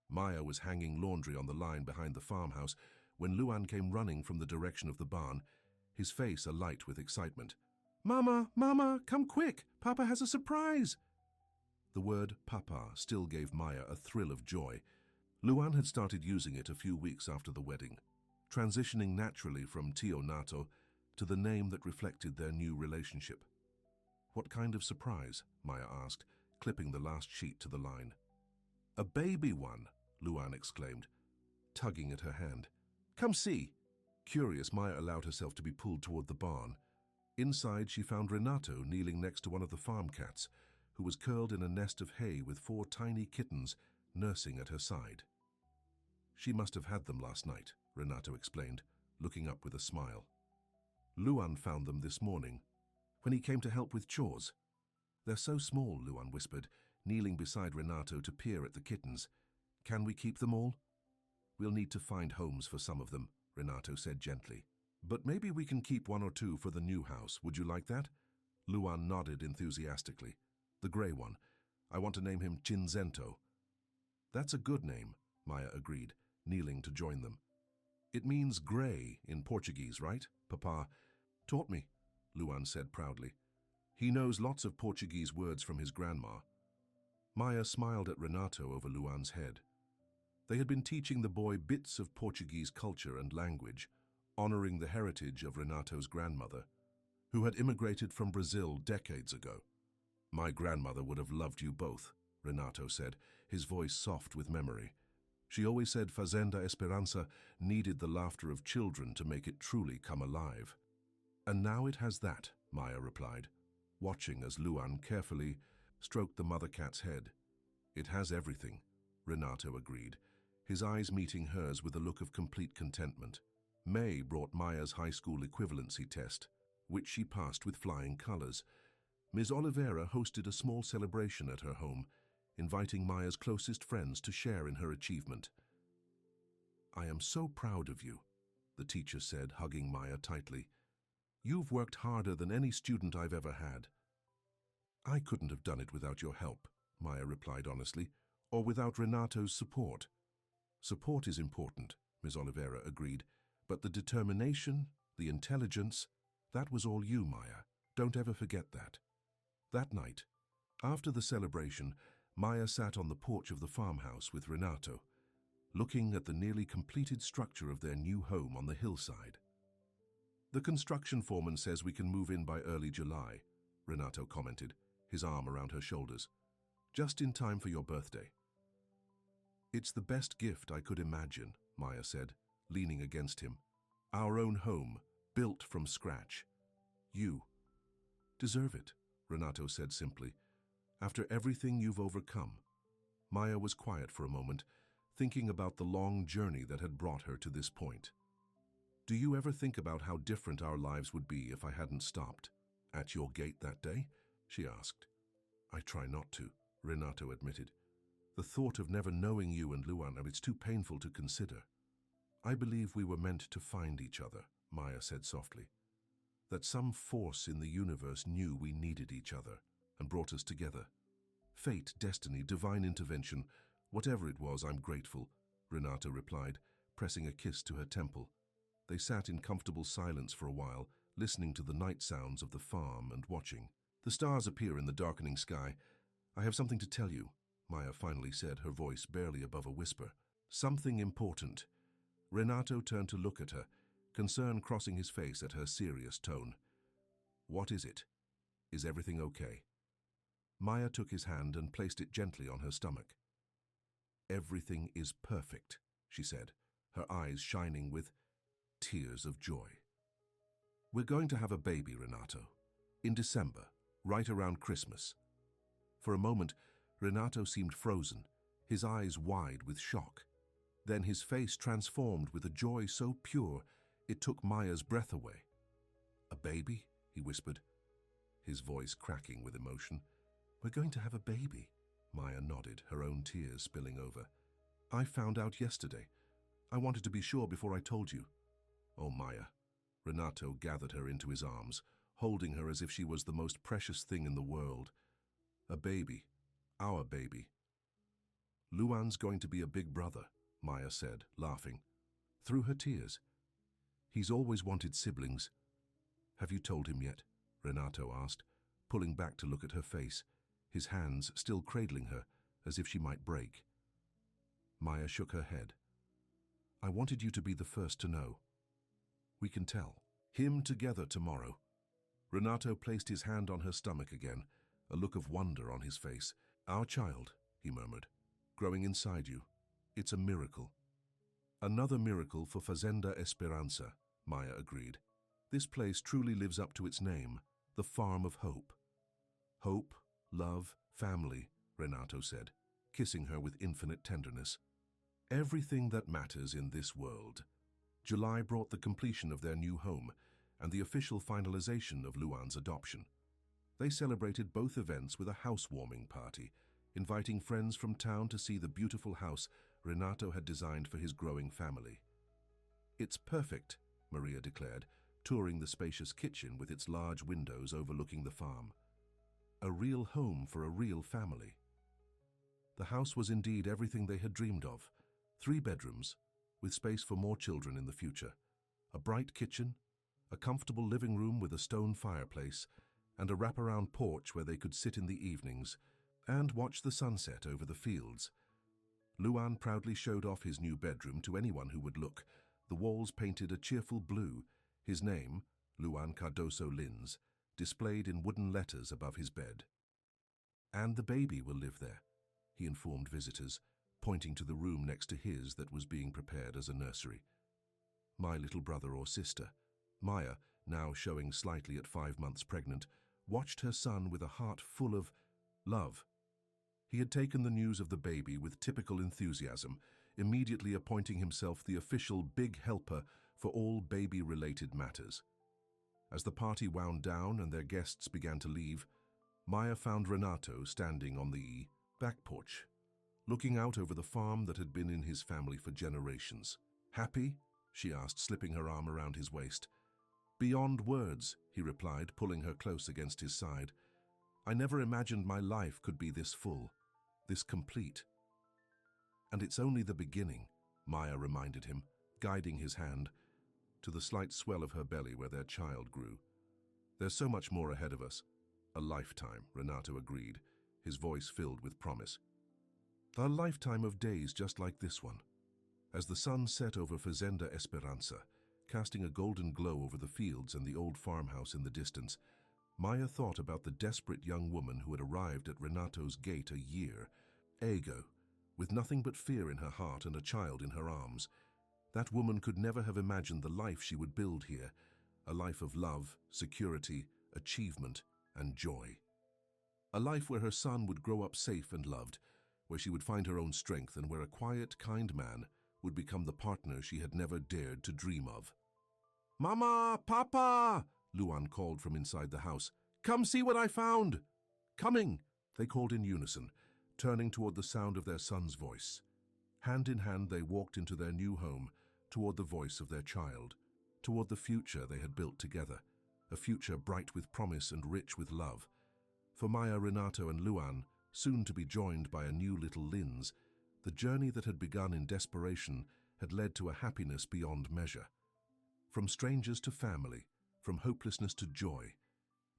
Maya was hanging laundry on the line behind the farmhouse when Luan came running from the direction of the barn, his face alight with excitement. Mama, Mama, come quick! Papa has a surprise! The word Papa still gave Maya a thrill of joy. Luan had started using it a few weeks after the wedding, transitioning naturally from Tio Nato to the name that reflected their new relationship. What kind of surprise? Maya asked, clipping the last sheet to the line. A baby one, Luan exclaimed, tugging at her hand. Come see! Curious, Maya allowed herself to be pulled toward the barn. Inside, she found Renato kneeling next to one of the farm cats, who was curled in a nest of hay with 4 tiny kittens nursing at her side. She must have had them last night, Renato explained, looking up with a smile. Luan found them this morning, when he came to help with chores. They're so small, Luan whispered, kneeling beside Renato to peer at the kittens. Can we keep them all? We'll need to find homes for some of them, Renato said gently. But maybe we can keep 1 or 2 for the new house. Would you like that? Luan nodded enthusiastically. The grey one. I want to name him Cinzento. That's a good name, Maya agreed, kneeling to join them. It means grey in Portuguese, right? Papa taught me, Luan said proudly. He knows lots of Portuguese words from his grandma. Maya smiled at Renato over Luan's head. They had been teaching the boy bits of Portuguese culture and language, honoring the heritage of Renato's grandmother, who had immigrated from Brazil decades ago. My grandmother would have loved you both, Renato said, his voice soft with memory. She always said Fazenda Esperanza needed the laughter of children to make it truly come alive. And now it has that, Maya replied, watching as Luan carefully stroked the mother cat's head. It has everything, Renato agreed, his eyes meeting hers with a look of complete contentment. May brought Maya's high school equivalency test, which she passed with flying colors. Ms. Oliveira hosted a small celebration at her home, inviting Maya's closest friends to share in her achievement. I am so proud of you, the teacher said, hugging Maya tightly. You've worked harder than any student I've ever had. I couldn't have done it without your help, Maya replied honestly, or without Renato's support. Support is important, Ms. Oliveira agreed, but the determination, the intelligence, that was all you, Maya. Don't ever forget that. That night, after the celebration, Maya sat on the porch of the farmhouse with Renato, looking at the nearly completed structure of their new home on the hillside. The construction foreman says we can move in by early July, Renato commented, his arm around her shoulders. Just in time for your birthday. It's the best gift I could imagine, Maya said, leaning against him. Our own home, built from scratch. You deserve it, Renato said simply. After everything you've overcome. Maya was quiet for a moment, thinking about the long journey that had brought her to this point. Do you ever think about how different our lives would be if I hadn't stopped at your gate that day? She asked. I try not to, Renato admitted. The thought of never knowing you and Luan, it's too painful to consider. I believe we were meant to find each other, Maya said softly. That some force in the universe knew we needed each other and brought us together. Fate, destiny, divine intervention, whatever it was, I'm grateful, Renata replied, pressing a kiss to her temple. They sat in comfortable silence for a while, listening to the night sounds of the farm and watching. The stars appear in the darkening sky. I have something to tell you, Maya finally said, her voice barely above a whisper. Something important. Renato turned to look at her, concern crossing his face at her serious tone. What is it? Is everything okay? Maya took his hand and placed it gently on her stomach. Everything is perfect, she said, her eyes shining with tears of joy. We're going to have a baby, Renato. In December, right around Christmas. For a moment, Renato seemed frozen, his eyes wide with shock. Then his face transformed with a joy so pure it took Maya's breath away. A baby? He whispered, his voice cracking with emotion. We're going to have a baby. Maya nodded, her own tears spilling over. I found out yesterday. I wanted to be sure before I told you. Oh, Maya. Renato gathered her into his arms, holding her as if she was the most precious thing in the world. A baby. Our baby. Luan's going to be a big brother, Maya said, laughing. Through her tears. He's always wanted siblings. Have you told him yet? Renato asked, pulling back to look at her face, his hands still cradling her as if she might break. Maya shook her head. I wanted you to be the first to know. We can tell. Him together tomorrow. Renato placed his hand on her stomach again, a look of wonder on his face. Our child, he murmured, growing inside you. It's a miracle. Another miracle for Fazenda Esperanza, Maya agreed. This place truly lives up to its name, the Farm of Hope. Hope, love, family, Renato said, kissing her with infinite tenderness. Everything that matters in this world. July brought the completion of their new home and the official finalization of Luan's adoption. They celebrated both events with a housewarming party, inviting friends from town to see the beautiful house Renato had designed for his growing family. It's perfect, Maria declared, touring the spacious kitchen with its large windows overlooking the farm. A real home for a real family. The house was indeed everything they had dreamed of. 3 bedrooms, with space for more children in the future. A bright kitchen, a comfortable living room with a stone fireplace, and a wraparound porch where they could sit in the evenings and watch the sunset over the fields. Luan proudly showed off his new bedroom to anyone who would look, the walls painted a cheerful blue, his name, Luan Cardoso Lins, displayed in wooden letters above his bed. And the baby will live there, he informed visitors, pointing to the room next to his that was being prepared as a nursery. My little brother or sister, Maya, now showing slightly at 5 months pregnant, watched her son with a heart full of love. He had taken the news of the baby with typical enthusiasm, immediately appointing himself the official big helper for all baby-related matters. As the party wound down and their guests began to leave, Maya found Renato standing on the back porch, looking out over the farm that had been in his family for generations. Happy? She asked, slipping her arm around his waist. Beyond words, he replied, pulling her close against his side. I never imagined my life could be this full, this complete. And it's only the beginning, Maya reminded him, guiding his hand to the slight swell of her belly where their child grew. There's so much more ahead of us. A lifetime, Renato agreed, his voice filled with promise. A lifetime of days just like this one. As the sun set over Fazenda Esperanza, casting a golden glow over the fields and the old farmhouse in the distance, Maya thought about the desperate young woman who had arrived at Renato's gate a year ago, with nothing but fear in her heart and a child in her arms. That woman could never have imagined the life she would build here, a life of love, security, achievement, and joy. A life where her son would grow up safe and loved, where she would find her own strength, and where a quiet, kind man would become the partner she had never dared to dream of. Mama! Papa! Luan called from inside the house. Come see what I found! Coming! They called in unison, turning toward the sound of their son's voice. Hand in hand, they walked into their new home, toward the voice of their child, toward the future they had built together, a future bright with promise and rich with love. For Maya, Renato, and Luan, soon to be joined by a new little Linz, the journey that had begun in desperation had led to a happiness beyond measure. From strangers to family, from hopelessness to joy,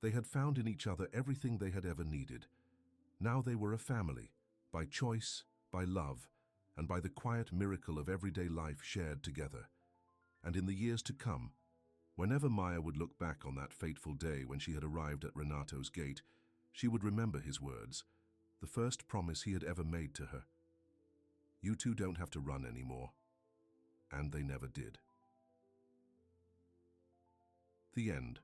they had found in each other everything they had ever needed. Now they were a family, by choice, by love, and by the quiet miracle of everyday life shared together. And in the years to come, whenever Maya would look back on that fateful day when she had arrived at Renato's gate, she would remember his words, the first promise he had ever made to her. You two don't have to run anymore. And they never did. The end.